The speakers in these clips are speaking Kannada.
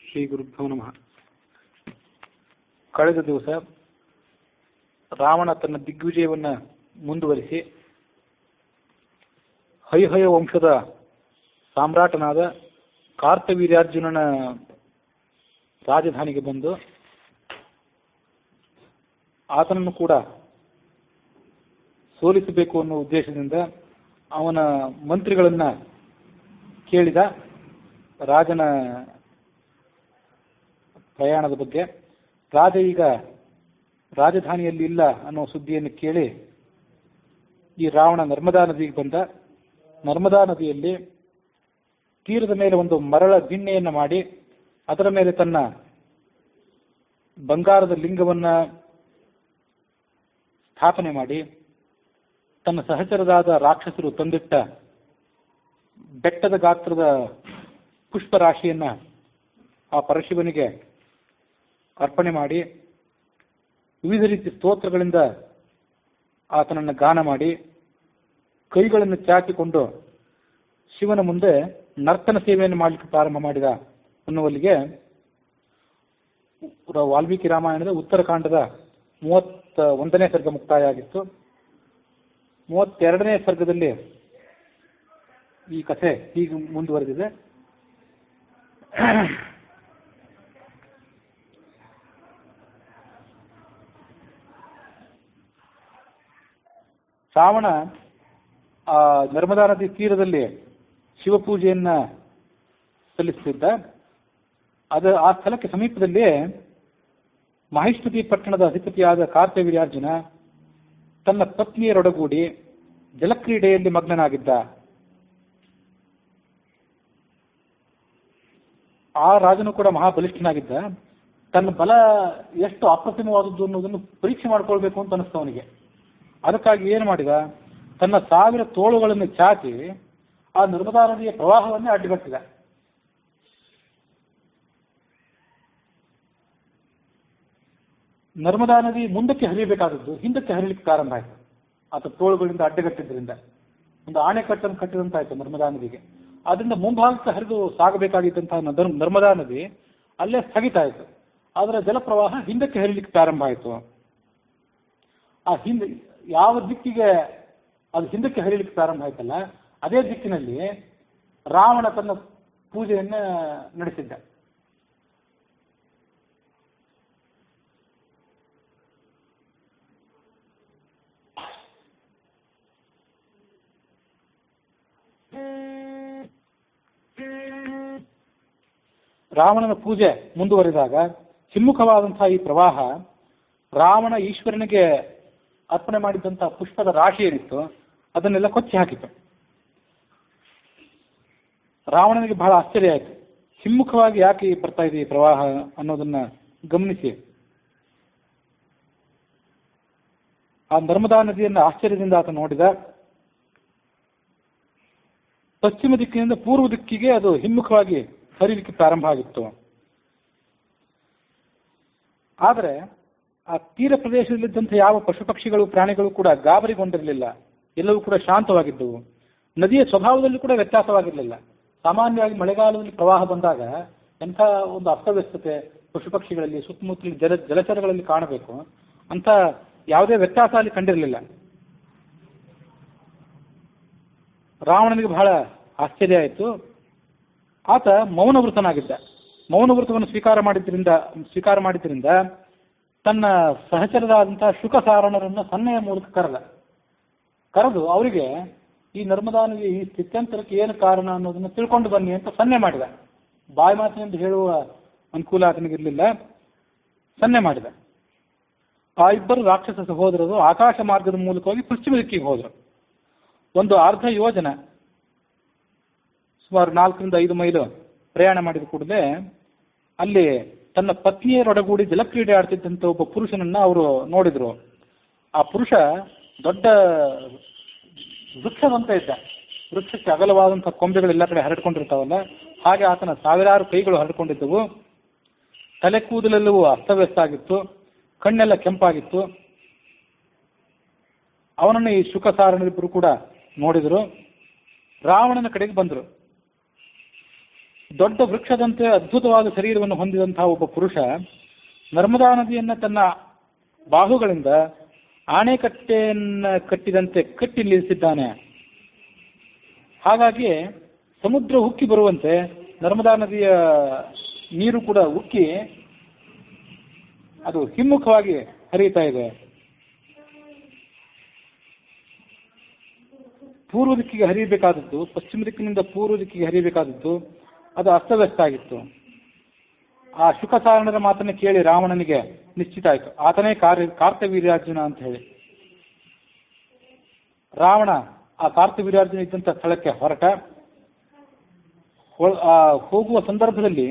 ಶ್ರೀ ಗುರುಭ್ಯೋ ನಮಃ. ಕಳೆದ ದಿವಸ ರಾವಣ ತನ್ನ ದಿಗ್ವಿಜಯವನ್ನು ಮುಂದುವರಿಸಿ ಹೈಹಯ ವಂಶದ ಸಾಮ್ರಾಟನಾದ ಕಾರ್ತವೀರ್ಯಾರ್ಜುನನ ರಾಜಧಾನಿಗೆ ಬಂದು ಆತನನ್ನು ಕೂಡ ಸೋಲಿಸಬೇಕು ಅನ್ನೋ ಉದ್ದೇಶದಿಂದ ಅವನ ಮಂತ್ರಿಗಳನ್ನು ಕೇಳಿದ. ರಾಜನ ಪ್ರಯಾಣದ ಬಗ್ಗೆ ರಾಜ ಈಗ ರಾಜಧಾನಿಯಲ್ಲಿ ಇಲ್ಲ ಅನ್ನೋ ಸುದ್ದಿಯನ್ನು ಕೇಳಿ ಈ ರಾವಣ ನರ್ಮದಾ ನದಿಗೆ ಬಂದ. ನರ್ಮದಾ ನದಿಯಲ್ಲಿ ತೀರದ ಮೇಲೆ ಒಂದು ಮರಳ ದಿಣ್ಣೆಯನ್ನು ಮಾಡಿ ಅದರ ಮೇಲೆ ತನ್ನ ಬಂಗಾರದ ಲಿಂಗವನ್ನು ಸ್ಥಾಪನೆ ಮಾಡಿ ತನ್ನ ಸಹಚರರಾದ ರಾಕ್ಷಸರು ತಂದಿಟ್ಟ ಬೆಟ್ಟದ ಗಾತ್ರದ ಪುಷ್ಪರಾಶಿಯನ್ನು ಆ ಪರಶಿವನಿಗೆ ಅರ್ಪಣೆ ಮಾಡಿ ವಿವಿಧ ರೀತಿಯ ಸ್ತೋತ್ರಗಳಿಂದ ಆತನನ್ನು ಗಾನ ಮಾಡಿ ಕೈಗಳನ್ನು ಚಾಚಿಕೊಂಡು ಶಿವನ ಮುಂದೆ ನರ್ತನ ಸೇವೆಯನ್ನು ಮಾಡಲಿಕ್ಕೆ ಪ್ರಾರಂಭ ಮಾಡಿದ ಅನ್ನುವಲ್ಲಿಗೆ ವಾಲ್ಮೀಕಿ ರಾಮಾಯಣದ ಉತ್ತರಕಾಂಡದ 31ನೇ ಸರ್ಗ ಮುಕ್ತಾಯ ಆಗಿತ್ತು. 32ನೇ ಸರ್ಗದಲ್ಲಿ ಈ ಕಥೆ ಹೀಗೆ ಮುಂದುವರೆದಿದೆ. ರಾವಣ ಆ ನರ್ಮದಾ ನದಿ ತೀರದಲ್ಲಿ ಶಿವಪೂಜೆಯನ್ನ ಸಲ್ಲಿಸುತ್ತಿದ್ದ. ಆ ಸ್ಥಳಕ್ಕೆ ಸಮೀಪದಲ್ಲಿ ಮಹಿಷ್ಮತಿ ಪಟ್ಟಣದ ಅಧಿಪತಿಯಾದ ಕಾರ್ತವೀರ್ಯಾರ್ಜುನ ತನ್ನ ಪತ್ನಿಯರೊಡಗೂಡಿ ಜಲಕ್ರೀಡೆಯಲ್ಲಿ ಮಗ್ನನಾಗಿದ್ದ. ಆ ರಾಜನು ಕೂಡ ಮಹಾಬಲಿಷ್ಠನಾಗಿದ್ದ. ತನ್ನ ಬಲ ಎಷ್ಟು ಅಪ್ರತಿಮವಾದದ್ದು ಅನ್ನೋದನ್ನು ಪರೀಕ್ಷೆ ಮಾಡಿಕೊಳ್ಬೇಕು ಅಂತ ಅನಿಸ್ತು ಅವನಿಗೆ. ಅದಕ್ಕಾಗಿ ಏನು ಮಾಡಿದ, ತನ್ನ 1000 ತೋಳುಗಳನ್ನು ಚಾಚಿ ಆ ನರ್ಮದಾ ನದಿಯ ಪ್ರವಾಹವನ್ನೇ ಅಡ್ಡಗಟ್ಟಿದ. ನರ್ಮದಾ ನದಿ ಮುಂದಕ್ಕೆ ಹರಿಯಬೇಕಾದದ್ದು ಹಿಂದಕ್ಕೆ ಹರಿಲಿಕ್ಕೆ ಪ್ರಾರಂಭ ಆಯಿತು. ಆತ ತೋಳುಗಳಿಂದ ಅಡ್ಡಗಟ್ಟಿದ್ರಿಂದ ಒಂದು ಆಣೆಕಟ್ಟನ್ನು ಕಟ್ಟಿದಂತಾಯ್ತು ನರ್ಮದಾ ನದಿಗೆ. ಅದರಿಂದ ಮುಂಭಾಗಕ್ಕೆ ಹರಿದು ಸಾಗಬೇಕಾಗಿದ್ದಂತಹ ನರ್ಮದಾ ನದಿ ಅಲ್ಲೇ ಸ್ಥಗಿತ ಆಯಿತು. ಅದರ ಜಲಪ್ರವಾಹ ಹಿಂದಕ್ಕೆ ಹರಿಲಿಕ್ಕೆ ಪ್ರಾರಂಭ ಆಯಿತು. ಆ ಹಿಂದೆ ಯಾವ ದಿಕ್ಕಿಗೆ ಅದು ಹಿಂದಕ್ಕೆ ಹರಿಲಿಕ್ಕೆ ಪ್ರಾರಂಭ ಆಯ್ತಲ್ಲ, ಅದೇ ದಿಕ್ಕಿನಲ್ಲಿ ರಾವಣ ತನ್ನ ಪೂಜೆಯನ್ನ ನಡೆಸಿದ್ದ. ರಾವಣನ ಪೂಜೆ ಮುಂದುವರಿದಾಗ ಹಿಮ್ಮುಖವಾದಂತಹ ಈ ಪ್ರವಾಹ ರಾವಣ ಈಶ್ವರನಿಗೆ ಅರ್ಪಣೆ ಮಾಡಿದಂತಹ ಪುಷ್ಪದ ರಾಶಿ ಏನಿತ್ತು ಅದನ್ನೆಲ್ಲ ಕೊಚ್ಚಿ ಹಾಕಿತು. ರಾವಣನಿಗೆ ಬಹಳ ಆಶ್ಚರ್ಯ ಆಯಿತು. ಹಿಮ್ಮುಖವಾಗಿ ಯಾಕೆ ಬರ್ತಾ ಇದೆ ಈ ಪ್ರವಾಹ ಅನ್ನೋದನ್ನ ಗಮನಿಸಿ ಆ ನರ್ಮದಾ ನದಿಯನ್ನು ಆಶ್ಚರ್ಯದಿಂದ ಆತ ನೋಡಿದ. ಪಶ್ಚಿಮ ದಿಕ್ಕಿನಿಂದ ಪೂರ್ವ ದಿಕ್ಕಿಗೆ ಅದು ಹಿಮ್ಮುಖವಾಗಿ ಹರಿಲಿಕ್ಕೆ ಪ್ರಾರಂಭ ಆಗಿತ್ತು. ಆದರೆ ಆ ತೀರ ಪ್ರದೇಶದಲ್ಲಿದ್ದಂಥ ಯಾವ ಪಶು ಪಕ್ಷಿಗಳು ಪ್ರಾಣಿಗಳು ಕೂಡ ಗಾಬರಿಗೊಂಡಿರಲಿಲ್ಲ. ಎಲ್ಲವೂ ಕೂಡ ಶಾಂತವಾಗಿದ್ದವು. ನದಿಯ ಸ್ವಭಾವದಲ್ಲಿ ಕೂಡ ವ್ಯತ್ಯಾಸವಾಗಿರಲಿಲ್ಲ. ಸಾಮಾನ್ಯವಾಗಿ ಮಳೆಗಾಲದಲ್ಲಿ ಪ್ರವಾಹ ಬಂದಾಗ ಎಂಥ ಒಂದು ಅಸ್ತವ್ಯಸ್ತತೆ ಪಶು ಪಕ್ಷಿಗಳಲ್ಲಿ ಸುತ್ತಮುತ್ತಲ ಜಲಚರಗಳಲ್ಲಿ ಕಾಣಬೇಕು ಅಂತ ಯಾವುದೇ ವ್ಯತ್ಯಾಸ ಅಲ್ಲಿ ಕಂಡಿರಲಿಲ್ಲ. ರಾವಣನಿಗೆ ಬಹಳ ಆಶ್ಚರ್ಯ ಆಯಿತು. ಆತ ಮೌನವೃತನಾಗಿದ್ದ. ಮೌನವೃತವನ್ನು ಸ್ವೀಕಾರ ಮಾಡಿದ್ರಿಂದ ತನ್ನ ಸಹಚರರಾದಂತಹ ಶುಕಸಾರಣರನ್ನು ಸನ್ನೆಯ ಮೂಲಕ ಕರೆದು ಅವರಿಗೆ ಈ ನರ್ಮದಾ ನದಿ ಈ ಸ್ಥಿತ್ಯಂತರಕ್ಕೆ ಏನು ಕಾರಣ ಅನ್ನೋದನ್ನು ತಿಳ್ಕೊಂಡು ಬನ್ನಿ ಅಂತ ಸನ್ನೆ ಮಾಡಿದ. ಬಾಯಿ ಮಾತಿನಿಂದ ಹೇಳುವ ಅನುಕೂಲ ಆತನಿಗಿರಲಿಲ್ಲ. ಸನ್ನೆ ಮಾಡಿದ. ಆ ಇಬ್ಬರು ರಾಕ್ಷಸ ಸಹೋದರರು ಆಕಾಶ ಮಾರ್ಗದ ಮೂಲಕವಾಗಿ ಪಶ್ಚಿಮ ದಿಕ್ಕಿಗೆ ಹೋದರು. ಒಂದು ಅರ್ಧ ಯೋಜನ ಸುಮಾರು 4ರಿಂದ 5 ಮೈಲು ಪ್ರಯಾಣ ಮಾಡಿದ ಕೂಡಲೇ ಅಲ್ಲಿ ತನ್ನ ಪತ್ನಿಯರೊಡಗೂಡಿ ಜಲಕ್ರೀಡೆ ಆಡ್ತಿದ್ದಂಥ ಒಬ್ಬ ಪುರುಷನನ್ನ ಅವರು ನೋಡಿದ್ರು. ಆ ಪುರುಷ ದೊಡ್ಡ ವೃಕ್ಷದಂತ ಇದ್ದ. ವೃಕ್ಷಕ್ಕೆ ಅಗಲವಾದಂತಹ ಕೊಂಬೆಗಳೆಲ್ಲ ಕಡೆ ಹರಡ್ಕೊಂಡಿರ್ತಾವಲ್ಲ, ಹಾಗೆ ಆತನ 1000 ಕೈಗಳು ಹರಡ್ಕೊಂಡಿದ್ದವು. ತಲೆ ಕೂದಲೆಲ್ಲವೂ ಅಸ್ತವ್ಯಸ್ತ ಆಗಿತ್ತು. ಕಣ್ಣೆಲ್ಲ ಕೆಂಪಾಗಿತ್ತು. ಅವನನ್ನು ಈ ಶುಕಸಾರಣಿಬ್ಬರು ಕೂಡ ನೋಡಿದರು. ರಾವಣನ ಕಡೆಗೆ ಬಂದರು. ದೊಡ್ಡ ವೃಕ್ಷದಂತೆ ಅದ್ಭುತವಾದ ಶರೀರವನ್ನು ಹೊಂದಿದಂತಹ ಒಬ್ಬ ಪುರುಷ ನರ್ಮದಾ ನದಿಯನ್ನು ತನ್ನ ಬಾಹುಗಳಿಂದ ಆಣೆಕಟ್ಟೆಯನ್ನು ಕಟ್ಟಿದಂತೆ ಕಟ್ಟಿ ನಿಲ್ಲಿಸಿದ್ದಾನೆ. ಹಾಗಾಗಿ ಸಮುದ್ರ ಉಕ್ಕಿ ಬರುವಂತೆ ನರ್ಮದಾ ನದಿಯ ನೀರು ಕೂಡ ಉಕ್ಕಿ ಅದು ಹಿಮ್ಮುಖವಾಗಿ ಹರಿಯುತ್ತಾ ಇದೆ. ಪೂರ್ವ ದಿಕ್ಕಿಗೆ ಹರಿಯಬೇಕಾದದ್ದು, ಪಶ್ಚಿಮ ದಿಕ್ಕಿನಿಂದ ಪೂರ್ವ ದಿಕ್ಕಿಗೆ ಹರಿಯಬೇಕಾದದ್ದು ಅದು ಅಸ್ತವ್ಯಸ್ತ ಆಗಿತ್ತು. ಆ ಶುಕಸಾರಣರ ಮಾತನ್ನು ಕೇಳಿ ರಾವಣನಿಗೆ ನಿಶ್ಚಿತ ಆಯಿತು, ಆತನೇ ಕಾರ್ತವೀರ್ಯಾರ್ಜುನ ಅಂತ ಹೇಳಿ. ರಾವಣ ಆ ಕಾರ್ತವೀರ್ಯಾರ್ಜುನ ಇದ್ದಂಥ ಸ್ಥಳಕ್ಕೆ ಹೊರಟ. ಹೋಗುವ ಸಂದರ್ಭದಲ್ಲಿ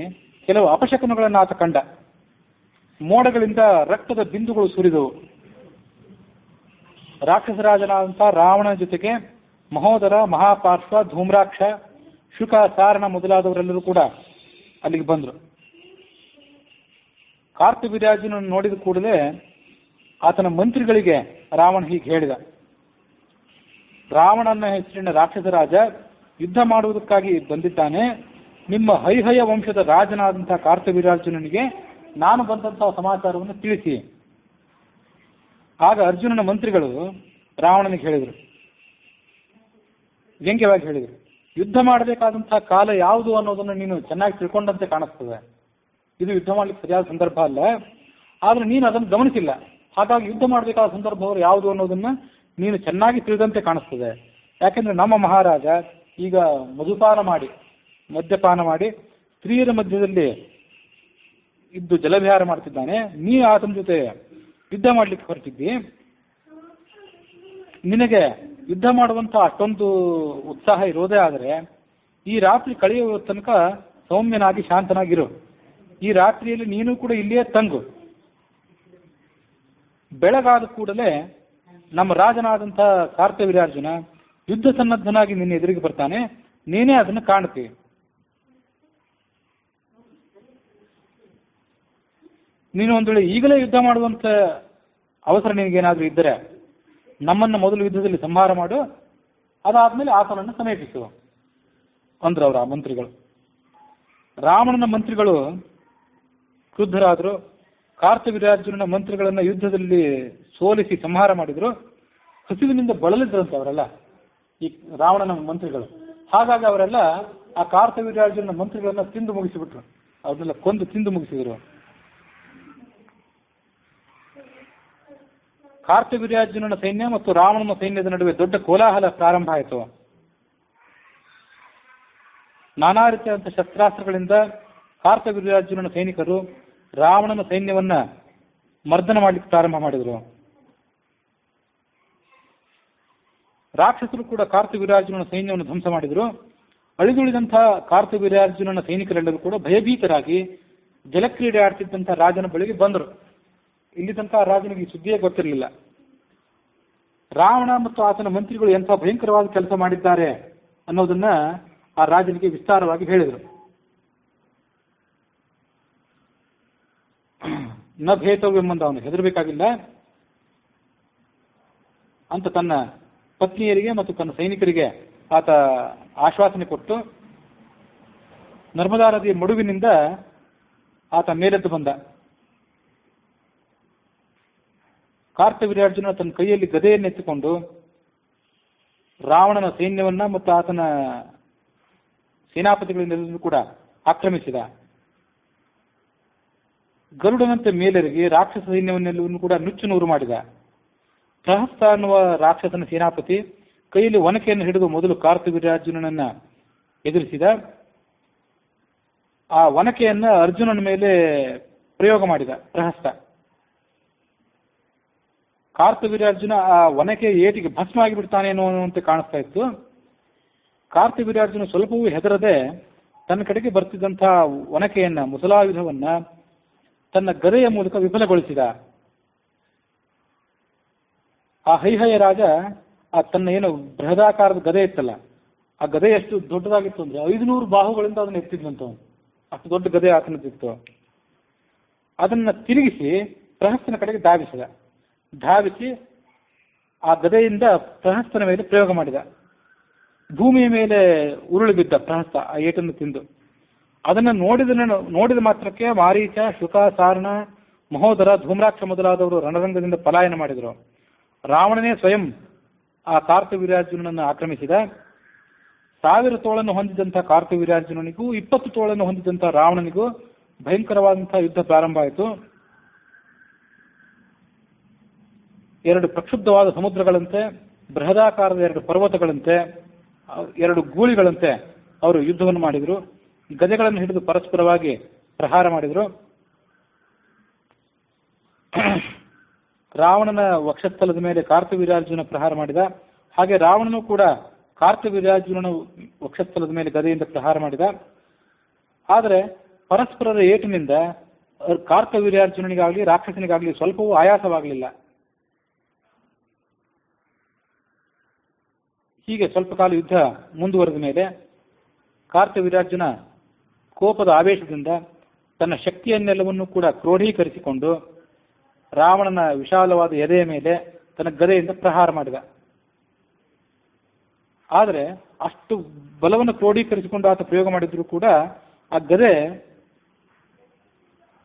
ಕೆಲವು ಅಪಶಕನಗಳನ್ನು ಆತ ಕಂಡ. ಮೋಡಗಳಿಂದ ರಕ್ತದ ಬಿಂದುಗಳು ಸುರಿದವು. ರಾಕ್ಷಸರಾಜನಾದಂಥ ರಾವಣನ ಜೊತೆಗೆ ಮಹೋದರ, ಮಹಾಪಾರ್ಶ್ವ, ಧೂಮ್ರಾಕ್ಷ, ಶುಕ, ಸಾರಣ ಮೊದಲಾದವರೆಲ್ಲರೂ ಕೂಡ ಅಲ್ಲಿಗೆ ಬಂದರು. ಕಾರ್ತವೀರ್ಯಾರ್ಜುನನ್ನು ನೋಡಿದ ಕೂಡಲೇ ಆತನ ಮಂತ್ರಿಗಳಿಗೆ ರಾವಣ ಹೀಗೆ ಹೇಳಿದ, ರಾವಣನ ಹೆಸರಿನ ರಾಕ್ಷಸರಾಜ ಯುದ್ಧ ಮಾಡುವುದಕ್ಕಾಗಿ ಬಂದಿದ್ದಾನೆ. ನಿಮ್ಮ ಹೈಹಯ ವಂಶದ ರಾಜನಾದಂತಹ ಕಾರ್ತವೀರ್ಯಾರ್ಜುನನಿಗೆ ನಾನು ಬಂದಂತಹ ಸಮಾಚಾರವನ್ನು ತಿಳಿಸಿ. ಆಗ ಅರ್ಜುನನ ಮಂತ್ರಿಗಳು ರಾವಣನಿಗೆ ಹೇಳಿದರು, ವ್ಯಂಗ್ಯವಾಗಿ ಹೇಳಿದರು, ಯುದ್ಧ ಮಾಡಬೇಕಾದಂತಹ ಕಾಲ ಯಾವುದು ಅನ್ನೋದನ್ನು ನೀನು ಚೆನ್ನಾಗಿ ತಿಳ್ಕೊಂಡಂತೆ ಕಾಣಿಸ್ತದೆ. ಇದು ಯುದ್ಧ ಮಾಡಲಿಕ್ಕೆ ಸರಿಯಾದ ಸಂದರ್ಭ ಅಲ್ಲ, ಆದರೆ ನೀನು ಅದನ್ನು ಗಮನಿಸಿಲ್ಲ. ಹಾಗಾಗಿ ಯುದ್ಧ ಮಾಡಬೇಕಾದ ಸಂದರ್ಭವರು ಯಾವುದು ಅನ್ನೋದನ್ನು ನೀನು ಚೆನ್ನಾಗಿ ತಿಳಿದಂತೆ ಕಾಣಿಸ್ತದೆ. ಯಾಕೆಂದರೆ ನಮ್ಮ ಮಹಾರಾಜ ಈಗ ಮದ್ಯಪಾನ ಮಾಡಿ ಸ್ತ್ರೀಯರ ಮಧ್ಯದಲ್ಲಿ ಇದ್ದು ಜಲವಿಹಾರ ಮಾಡ್ತಿದ್ದಾನೆ. ನೀ ಆತನ ಜೊತೆ ಯುದ್ಧ ಮಾಡಲಿಕ್ಕೆ ಹೊರಟಿದ್ದಿ. ನಿನಗೆ ಯುದ್ಧ ಮಾಡುವಂಥ ಅಷ್ಟೊಂದು ಉತ್ಸಾಹ ಇರೋದೇ ಆದರೆ ಈ ರಾತ್ರಿ ಕಳೆಯುವ ತನಕ ಸೌಮ್ಯನಾಗಿ ಶಾಂತನಾಗಿರು. ಈ ರಾತ್ರಿಯಲ್ಲಿ ನೀನು ಕೂಡ ಇಲ್ಲಿಯೇ ತಂಗು. ಬೆಳಗಾದ ಕೂಡಲೇ ನಮ್ಮ ರಾಜನಾದಂಥ ಕಾರ್ತವೀರ್ಯಾರ್ಜುನ ಯುದ್ಧ ಸನ್ನದ್ಧನಾಗಿ ನಿನ್ನ ಎದುರಿಗೆ ಬರ್ತಾನೆ. ನೀನೇ ಅದನ್ನು ಕಾಣ್ತೀವಿ. ನೀನು ಒಂದು ವೇಳೆ ಈಗಲೇ ಯುದ್ಧ ಮಾಡುವಂಥ ಅವಸರ ನಿನಗೇನಾದರೂ ಇದ್ದರೆ ನಮ್ಮನ್ನು ಮೊದಲು ಯುದ್ಧದಲ್ಲಿ ಸಂಹಾರ ಮಾಡು, ಅದಾದಮೇಲೆ ಆತನನ್ನು ಸಮೀಪಿಸು ಅಂದ್ರು ಅವರು ಆ ಮಂತ್ರಿಗಳು. ರಾವಣನ ಮಂತ್ರಿಗಳು ಕ್ರುದ್ಧರಾದರು. ಕಾರ್ತವೀರ್ಯಾರ್ಜುನನ ಮಂತ್ರಿಗಳನ್ನು ಯುದ್ಧದಲ್ಲಿ ಸೋಲಿಸಿ ಸಂಹಾರ ಮಾಡಿದರು. ಹಸಿವಿನಿಂದ ಬಳಲಿದ್ರಂತೆ ಅವರೆಲ್ಲ, ಈ ರಾವಣನ ಮಂತ್ರಿಗಳು. ಹಾಗಾಗಿ ಅವರೆಲ್ಲ ಆ ಕಾರ್ತವೀರ್ಯಾರ್ಜುನನ ಮಂತ್ರಿಗಳನ್ನ ತಿಂದು ಮುಗಿಸಿಬಿಟ್ರು. ಅವ್ರನ್ನೆಲ್ಲ ಕೊಂದು ತಿಂದು ಮುಗಿಸಿದರು. ಕಾರ್ತವೀರ್ಯಾರ್ಜುನನ ಸೈನ್ಯ ಮತ್ತು ರಾವಣನ ಸೈನ್ಯದ ನಡುವೆ ದೊಡ್ಡ ಕೋಲಾಹಲ ಪ್ರಾರಂಭ ಆಯಿತು. ನಾನಾ ರೀತಿಯಾದಂಥ ಶಸ್ತ್ರಾಸ್ತ್ರಗಳಿಂದ ಕಾರ್ತವೀರ್ಯಾರ್ಜುನನ ಸೈನಿಕರು ರಾವಣನ ಸೈನ್ಯವನ್ನ ಮರ್ದನ ಮಾಡಲಿಕ್ಕೆ ಪ್ರಾರಂಭ ಮಾಡಿದರು. ರಾಕ್ಷಸರು ಕೂಡ ಕಾರ್ತವೀರ್ಯಾರ್ಜುನನ ಸೈನ್ಯವನ್ನು ಧ್ವಂಸ ಮಾಡಿದರು. ಅಳಿದುಳಿದಂಥ ಕಾರ್ತವೀರ್ಯಾರ್ಜುನನ ಸೈನಿಕರೆಲ್ಲರೂ ಕೂಡ ಭಯಭೀತರಾಗಿ ಜಲಕ್ರೀಡೆ ಆಡ್ತಿದ್ದಂಥ ರಾಜನ ಬಳಿಗೆ ಬಂದರು. ಇಲ್ಲಿ ತನಕ ಆ ರಾಜನಿಗೆ ಈ ಸುದ್ದಿಯೇ ಗೊತ್ತಿರಲಿಲ್ಲ. ರಾವಣ ಮತ್ತು ಆತನ ಮಂತ್ರಿಗಳು ಎಂಥ ಭಯಂಕರವಾದ ಕೆಲಸ ಮಾಡಿದ್ದಾರೆ ಅನ್ನೋದನ್ನ ಆ ರಾಜನಿಗೆ ವಿಸ್ತಾರವಾಗಿ ಹೇಳಿದರು. ನ ಭೇತವ್ಯಂಬಂದ, ಅವನು ಹೆದರಬೇಕಾಗಿಲ್ಲ ಅಂತ ತನ್ನ ಪತ್ನಿಯರಿಗೆ ಮತ್ತು ತನ್ನ ಸೈನಿಕರಿಗೆ ಆತ ಆಶ್ವಾಸನೆ ಕೊಟ್ಟು ನರ್ಮದಾ ನದಿಯ ಮಡುವಿನಿಂದ ಆತ ಮೇಲೆದ್ದು ಬಂದ. ಕಾರ್ತವೀರ್ಯಾರ್ಜುನ ತನ್ನ ಕೈಯಲ್ಲಿ ಗದೆಯನ್ನೆತ್ತಿಕೊಂಡು ರಾವಣನ ಸೈನ್ಯವನ್ನ ಮತ್ತು ಆತನ ಸೇನಾಪತಿಗಳನ್ನೆಲ್ಲರೂ ಕೂಡ ಆಕ್ರಮಿಸಿದ. ಗರುಡನಂತೆ ಮೇಲೆರಗಿ ರಾಕ್ಷಸ ಸೈನ್ಯವನ್ನೆಲ್ಲವನ್ನೂ ಕೂಡ ನುಚ್ಚು ನೂರು ಮಾಡಿದ. ಪ್ರಹಸ್ತ ಅನ್ನುವ ರಾಕ್ಷಸನ ಸೇನಾಪತಿ ಕೈಯಲ್ಲಿ ಒನಕೆಯನ್ನು ಹಿಡಿದು ಮೊದಲು ಕಾರ್ತವೀರ್ಯಾರ್ಜುನನನ್ನ ಎದುರಿಸಿದ. ಆ ಒನಕೆಯನ್ನ ಅರ್ಜುನನ ಮೇಲೆ ಪ್ರಯೋಗ ಮಾಡಿದ ಪ್ರಹಸ್ತ. ಕಾರ್ತವೀರ್ಯಾರ್ಜುನ ಆ ಒನಕೆ ಏಟಿಗೆ ಭಸ್ಮ ಆಗಿಬಿಡ್ತಾನೆ ಅನ್ನುವಂತೆ ಕಾಣಿಸ್ತಾ ಇತ್ತು. ಕಾರ್ತವೀರ್ಯಾರ್ಜುನ ಸ್ವಲ್ಪವೂ ಹೆದರದೆ ತನ್ನ ಕಡೆಗೆ ಬರ್ತಿದ್ದಂಥ ಒನಕೆಯನ್ನ, ಮುಸಲಾಯುಧವನ್ನ ತನ್ನ ಗದೆಯ ಮೂಲಕ ವಿಫಲಗೊಳಿಸಿದ. ಆ ಹೈಹಯ ರಾಜ ಆ ತನ್ನ ಏನು ಬೃಹದಾಕಾರದ ಗದೆ ಇತ್ತಲ್ಲ, ಆ ಗದೆ ಎಷ್ಟು ದೊಡ್ಡದಾಗಿತ್ತು ಅಂದ್ರೆ 500 ಬಾಹುಗಳಿಂದ ಅದನ್ನು ಎತ್ತಿದ್ದಂಥವನು. ಅಷ್ಟು ದೊಡ್ಡ ಗದೆ ಆತನದಿತ್ತು. ಅದನ್ನ ತಿರುಗಿಸಿ ಪ್ರಹಸ್ತನ ಕಡೆಗೆ ಧಾವಿಸಿ ಆ ಗದೆಯಿಂದ ಪ್ರಹಸ್ತನ ಮೇಲೆ ಪ್ರಯೋಗ ಮಾಡಿದ. ಭೂಮಿಯ ಮೇಲೆ ಉರುಳಿ ಬಿದ್ದ ಪ್ರಹಸ್ತ ಆ ಏಟನ್ನು ತಿಂದು. ಅದನ್ನು ನೋಡಿದ ಮಾತ್ರಕ್ಕೆ ಮಾರೀಚ, ಶುಕ, ಸಾರಣ, ಮಹೋದರ, ಧೂಮ್ರಾಕ್ಷ ಮೊದಲಾದವರು ರಣರಂಗದಿಂದ ಪಲಾಯನ ಮಾಡಿದರು. ರಾವಣನೇ ಸ್ವಯಂ ಆ ಕಾರ್ತವೀರ್ಯಾರ್ಜುನನನ್ನು ಆಕ್ರಮಿಸಿದ. 1000 ತೋಳನ್ನು ಹೊಂದಿದಂಥ ಕಾರ್ತವೀರ್ಯಾರ್ಜುನನಿಗೂ 20 ತೋಳನ್ನು ಹೊಂದಿದಂಥ ರಾವಣನಿಗೂ ಭಯಂಕರವಾದಂತಹ ಯುದ್ಧ ಪ್ರಾರಂಭ ಆಯಿತು. 2 ಪ್ರಕ್ಷುಬ್ಧವಾದ ಸಮುದ್ರಗಳಂತೆ, ಬೃಹದಾಕಾರದ 2 ಪರ್ವತಗಳಂತೆ, 2 ಗೂಳಿಗಳಂತೆ ಅವರು ಯುದ್ಧವನ್ನು ಮಾಡಿದರು. ಗದೆಗಳನ್ನು ಹಿಡಿದು ಪರಸ್ಪರವಾಗಿ ಪ್ರಹಾರ ಮಾಡಿದರು. ರಾವಣನ ವಕ್ಷಸ್ಥಲದ ಮೇಲೆ ಕಾರ್ತವೀರ್ಯಾರ್ಜುನ ಪ್ರಹಾರ ಮಾಡಿದ. ಹಾಗೆ ರಾವಣನು ಕೂಡ ಕಾರ್ತವೀರ್ಯಾರ್ಜುನನ ವಕ್ಷಸ್ಥಲದ ಮೇಲೆ ಗದೆಯಿಂದ ಪ್ರಹಾರ ಮಾಡಿದ. ಆದರೆ ಪರಸ್ಪರರ ಏಟಿನಿಂದ ಕಾರ್ತವೀರ್ಯಾರ್ಜುನನಿಗಾಗಲಿ ರಾಕ್ಷಸನಿಗಾಗಲಿ ಸ್ವಲ್ಪವೂ ಆಯಾಸವಾಗಲಿಲ್ಲ. ಹೀಗೆ ಸ್ವಲ್ಪ ಕಾಲ ಯುದ್ಧ ಮುಂದುವರೆದ ಮೇಲೆ ಕಾರ್ತವೀರ್ಯಾರ್ಜುನ ಕೋಪದ ಆವೇಶದಿಂದ ತನ್ನ ಶಕ್ತಿಯನ್ನೆಲ್ಲವನ್ನೂ ಕೂಡ ಕ್ರೋಢೀಕರಿಸಿಕೊಂಡು ರಾವಣನ ವಿಶಾಲವಾದ ಎದೆಯ ಮೇಲೆ ತನ್ನ ಗದೆಯಿಂದ ಪ್ರಹಾರ ಮಾಡಿದ. ಆದರೆ ಅಷ್ಟು ಬಲವನ್ನು ಕ್ರೋಢೀಕರಿಸಿಕೊಂಡು ಆತ ಪ್ರಯೋಗ ಮಾಡಿದ್ರು ಕೂಡ ಆ ಗದೆ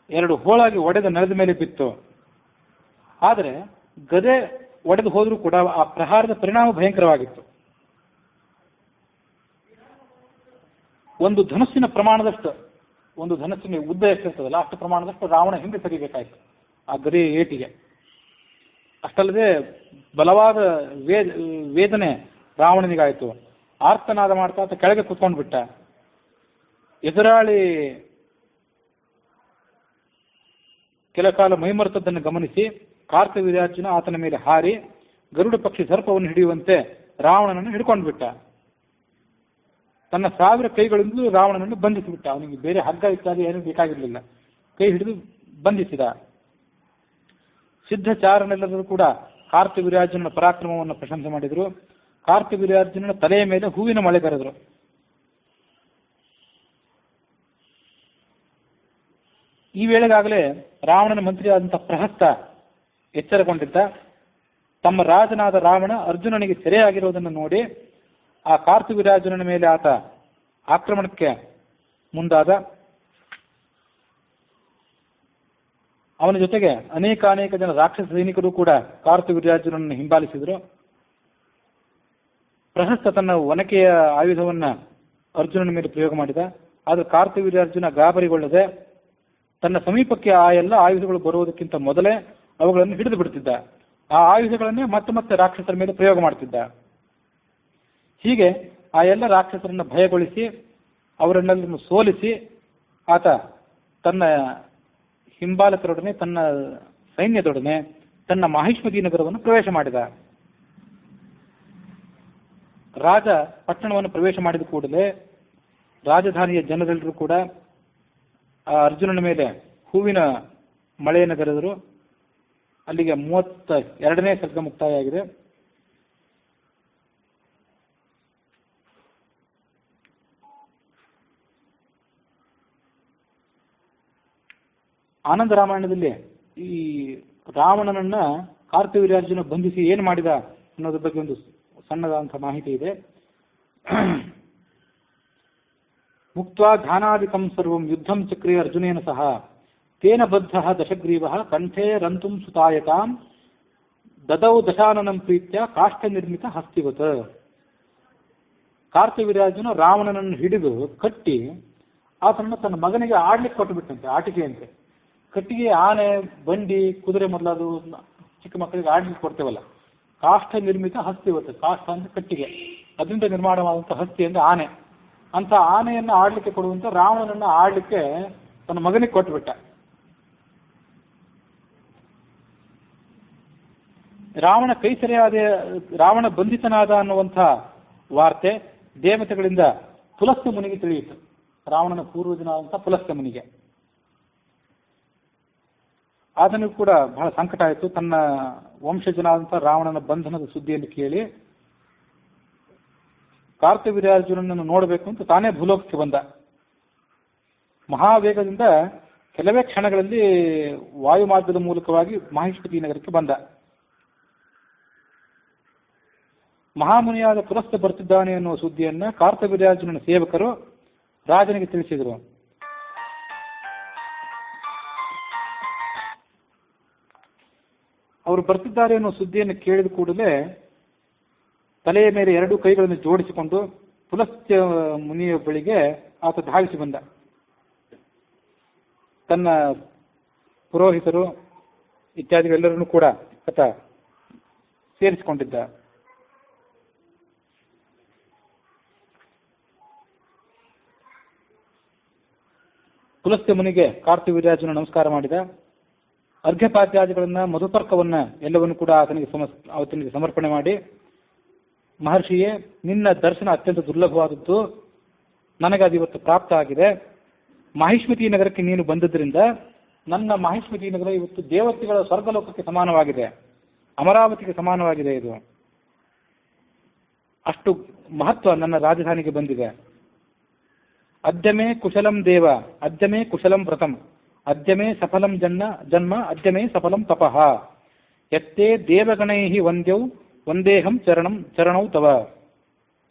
2 ಹೋಳಾಗಿ ಒಡೆದ ನೆಲದ ಮೇಲೆ ಬಿತ್ತು. ಆದರೆ ಗದೆ ಒಡೆದು ಹೋದರೂ ಕೂಡ ಆ ಪ್ರಹಾರದ ಪರಿಣಾಮ ಭಯಂಕರವಾಗಿತ್ತು. ಒಂದು ಧನಸ್ಸಿನ ಉದ್ದ ಎಷ್ಟಿರ್ತದಲ್ಲ ಅಷ್ಟು ಪ್ರಮಾಣದಷ್ಟು ರಾವಣ ಹಿಂದೆ ತೆಗಿಬೇಕಾಯ್ತು ಆ ಗದೆಯ ಏಟಿಗೆ. ಅಷ್ಟಲ್ಲದೆ ಬಲವಾದ ವೇದನೆ ರಾವಣನಿಗಾಯಿತು. ಆರ್ತನಾದ ಮಾಡ್ತಾ ಆತ ಕೆಳಗೆ ಕುತ್ಕೊಂಡು ಬಿಟ್ಟ. ಎದುರಾಳಿ ಕೆಲ ಕಾಲ ಮೈಮರೆತದ್ದನ್ನು ಗಮನಿಸಿ ಕಾರ್ತವೀರ್ಯಾರ್ಜುನ ಆತನ ಮೇಲೆ ಹಾರಿ ಗರುಡ ಪಕ್ಷಿ ಸರ್ಪವನ್ನು ಹಿಡಿಯುವಂತೆ ರಾವಣನನ್ನು ಹಿಡ್ಕೊಂಡು ಬಿಟ್ಟ. ತನ್ನ 1000 ಕೈಗಳಿಂದಲೂ ರಾವಣನನ್ನು ಬಂಧಿಸಿಬಿಟ್ಟ. ಅವನಿಗೆ ಬೇರೆ ಹಗ್ಗ ಇತ್ಯಾದಿ ಏನೂ ಬೇಕಾಗಿರಲಿಲ್ಲ. ಕೈ ಹಿಡಿದು ಬಂಧಿಸಿದ. ಸಿದ್ಧಚಾರನೆಲ್ಲರೂ ಕೂಡ ಕಾರ್ತವೀರ್ಯಾರ್ಜುನನ ಪರಾಕ್ರಮವನ್ನು ಪ್ರಶಂಸೆ ಮಾಡಿದರು. ಕಾರ್ತವೀರ್ಯಾರ್ಜುನನ ತಲೆಯ ಮೇಲೆ ಹೂವಿನ ಮಳೆ ಬರೆದರು. ಈ ವೇಳೆಗಾಗಲೇ ರಾವಣನ ಮಂತ್ರಿಯಾದಂಥ ಪ್ರಹಸ್ತ ಎಚ್ಚರಗೊಂಡಿದ್ದ. ತಮ್ಮ ರಾಜನಾದ ರಾವಣ ಅರ್ಜುನನಿಗೆ ಸೆರೆಯಾಗಿರುವುದನ್ನು ನೋಡಿ ಆ ಕಾರ್ತವೀರ್ಯಾರ್ಜುನನ ಮೇಲೆ ಆತ ಆಕ್ರಮಣಕ್ಕೆ ಮುಂದಾದ. ಅವನ ಜೊತೆಗೆ ಅನೇಕ ಜನ ರಾಕ್ಷಸ ಸೈನಿಕರು ಕೂಡ ಕಾರ್ತವೀರ್ಯಾರ್ಜುನನನ್ನು ಹಿಂಬಾಲಿಸಿದರು. ಪ್ರಹಸ್ತ ತನ್ನ ಒನಕೆಯ ಆಯುಧವನ್ನು ಅರ್ಜುನನ ಮೇಲೆ ಪ್ರಯೋಗ ಮಾಡಿದ. ಆದರೆ ಕಾರ್ತವೀರ್ಯಾರ್ಜುನ ಗಾಬರಿಗೊಳ್ಳದೆ ತನ್ನ ಸಮೀಪಕ್ಕೆ ಆ ಎಲ್ಲ ಆಯುಧಗಳು ಬರುವುದಕ್ಕಿಂತ ಮೊದಲೇ ಅವುಗಳನ್ನು ಹಿಡಿದು ಬಿಡುತ್ತಿದ್ದ. ಆ ಆಯುಧಗಳನ್ನೇ ಮತ್ತೆ ರಾಕ್ಷಸರ ಮೇಲೆ ಪ್ರಯೋಗ ಮಾಡ್ತಿದ್ದ. ಹೀಗೆ ಆ ಎಲ್ಲ ರಾಕ್ಷಸರನ್ನು ಭಯಗೊಳಿಸಿ ಅವರನ್ನೆಲ್ಲರನ್ನು ಸೋಲಿಸಿ ಆತ ತನ್ನ ಹಿಂಬಾಲಕರೊಡನೆ ತನ್ನ ಸೈನ್ಯದೊಡನೆ ತನ್ನ ಮಾಹಿಷ್ಮತಿ ನಗರವನ್ನು ಪ್ರವೇಶ ಮಾಡಿದ. ರಾಜ ಪಟ್ಟಣವನ್ನು ಪ್ರವೇಶ ಮಾಡಿದ ಕೂಡಲೇ ರಾಜಧಾನಿಯ ಜನರೆಲ್ಲರೂ ಕೂಡ ಆ ಅರ್ಜುನನ ಮೇಲೆ ಹೂವಿನ ಮಳೆಯನ್ನು ಗರೆದರು. ಅಲ್ಲಿಗೆ 32ನೇ ಸರ್ಗ ಮುಕ್ತಾಯ ಆಗಿದೆ. ಆನಂದ ರಾಮಾಯಣದಲ್ಲಿ ಈ ರಾವಣನನ್ನ ಕಾರ್ತವೀರ್ಯಾರ್ಜುನ ಬಂಧಿಸಿ ಏನು ಮಾಡಿದ ಅನ್ನೋದ್ರ ಬಗ್ಗೆ ಒಂದು ಸಣ್ಣದಾದಂಥ ಮಾಹಿತಿ ಇದೆ. ಮುಕ್ತ್ವಾ ಧ್ಯಾನಾದಿಕಂ ಸರ್ವಂ ಯುದ್ಧಂ ಚಕ್ರೇ ಅರ್ಜುನೇನ ಸಹ ತೇನ ಬದ್ಧಃ ದಶಗ್ರೀವಃ ಕಂಠೇ ರಂತುಂ ಸುತಾಯತಾಂ ದದೌ ದಶಾನನಂ ಪ್ರೀತ್ಯ ಕಾಷ್ಠ ನಿರ್ಮಿತ ಹಸ್ತಿವತ್. ಕಾರ್ತವೀರ್ಯಾರ್ಜುನ ರಾವಣನನ್ನು ಹಿಡಿದು ಕಟ್ಟಿ ಆತನನ್ನು ತನ್ನ ಮಗನಿಗೆ ಆಡ್ಲಿಕ್ಕೆ ಕೊಟ್ಟು ಬಿಟ್ಟಂತೆ, ಆಟಿಕೆಯಂತೆ. ಕಟ್ಟಿಗೆ ಆನೆ, ಬಂಡಿ, ಕುದುರೆ ಮೊದಲಾದ ಚಿಕ್ಕ ಮಕ್ಕಳಿಗೆ ಆಡ್ಲಿಕ್ಕೆ ಕೊಡ್ತೇವಲ್ಲ, ಕಾಷ್ಠ ನಿರ್ಮಿತ ಹಸ್ತಿವತ್. ಕಾಷ್ಠ ಅಂದ್ರೆ ಕಟ್ಟಿಗೆ, ಅದರಿಂದ ನಿರ್ಮಾಣವಾದಂಥ ಹಸ್ತಿ ಅಂದ್ರೆ ಆನೆ. ಅಂತ ಆನೆಯನ್ನು ಆಡ್ಲಿಕ್ಕೆ ಕೊಡುವಂತ ರಾವಣನನ್ನು ಆಡ್ಲಿಕ್ಕೆ ತನ್ನ ಮಗನಿಗೆ ಕೊಟ್ಟುಬಿಟ್ಟ. ರಾವಣ ಬಂಧಿತನಾದ ಅನ್ನುವಂಥ ವಾರ್ತೆ ದೇವತೆಗಳಿಂದ ಪುಲಸ್ತ್ಯ ಮುನಿಗೆ ತಿಳಿಯಿತು. ರಾವಣನ ಪೂರ್ವಜನಾದಂಥ ಪುಲಸ್ತ್ಯ ಮುನಿಗೆ ಆತನಿಗೂ ಕೂಡ ಬಹಳ ಸಂಕಟ ಆಯಿತು. ತನ್ನ ವಂಶಜನಾದಂಥ ರಾವಣನ ಬಂಧನದ ಸುದ್ದಿಯನ್ನು ಕೇಳಿ ಕಾರ್ತವೀರ್ಯಾರ್ಜುನನನ್ನು ನೋಡಬೇಕು ಅಂತ ತಾನೇ ಭೂಲೋಕಕ್ಕೆ ಬಂದ. ಮಹಾವೇಗದಿಂದ ಕೆಲವೇ ಕ್ಷಣಗಳಲ್ಲಿ ವಾಯುಮಾರ್ಗದ ಮೂಲಕವಾಗಿ ಮಾಹಿಷ್ಮತಿ ನಗರಕ್ಕೆ ಬಂದ. ಮಹಾಮುನಿಯಾದ ಪುಲಸ್ತ್ಯ ಬರ್ತಿದ್ದಾನೆ ಅನ್ನುವ ಸುದ್ದಿಯನ್ನ ಕಾರ್ತವೀರ್ಯಾರ್ಜುನನ ಸೇವಕರು ರಾಜನಿಗೆ ತಿಳಿಸಿದರು. ಅವರು ಬರ್ತಿದ್ದಾರೆ ಅನ್ನೋ ಸುದ್ದಿಯನ್ನು ಕೇಳಿದ ಕೂಡಲೇ ತಲೆಯ ಮೇಲೆ ಎರಡೂ ಕೈಗಳನ್ನು ಜೋಡಿಸಿಕೊಂಡು ಪುಲಸ್ತ್ಯ ಮುನಿಯ ಬಳಿಗೆ ಆತ ಧಾವಿಸಿ ಬಂದ. ತನ್ನ ಪುರೋಹಿತರು ಇತ್ಯಾದಿಗಳೆಲ್ಲರನ್ನೂ ಕೂಡ ಆತ ಸೇರಿಸಿಕೊಂಡಿದ್ದ. ಪುಲಸ್ತ್ಯ ಮುನಿಗೆ ಕಾರ್ತಿವೀರ್ಯಾರ್ಜುನ ನಮಸ್ಕಾರ ಮಾಡಿದ. ಅರ್ಘ್ಯಪಾತ್ಯಾದಿಗಳನ್ನ, ಮಧುಪರ್ಕವನ್ನ ಎಲ್ಲವನ್ನು ಕೂಡ ಆತನಿಗೆ ಸಮರ್ಪಣೆ ಮಾಡಿ, ಮಹರ್ಷಿಯೇ, ನಿನ್ನ ದರ್ಶನ ಅತ್ಯಂತ ದುರ್ಲಭವಾದದ್ದು, ನನಗೆ ಅದು ಇವತ್ತು ಪ್ರಾಪ್ತ ಆಗಿದೆ. ಮಾಹಿಷ್ಮತಿ ನಗರಕ್ಕೆ ನೀನು ಬಂದದ್ರಿಂದ ನನ್ನ ಮಾಹಿಷ್ಮತಿ ನಗರ ಇವತ್ತು ದೇವತೆಗಳ ಸ್ವರ್ಗಲೋಕಕ್ಕೆ ಸಮಾನವಾಗಿದೆ, ಅಮರಾವತಿಗೆ ಸಮಾನವಾಗಿದೆ. ಇದು ಅಷ್ಟು ಮಹತ್ವ ನನ್ನ ರಾಜಧಾನಿಗೆ ಬಂದಿದೆ. ಅದ್ಯಮೇ ಕುಶಲಂ ದೇವ, ಅದ್ಯಮೇ ಕುಶಲಂ ವ್ರತಂ, ಅದ್ಯಮೇ ಸಫಲಂ ಜನ್ಮ, ಅದ್ಯಮೇ ಸಫಲಂ ತಪಃ, ಯತ್ತೇ ದೇವಗಣೈ ವಂದೇಹಂ ಚರಣೌ ತವ.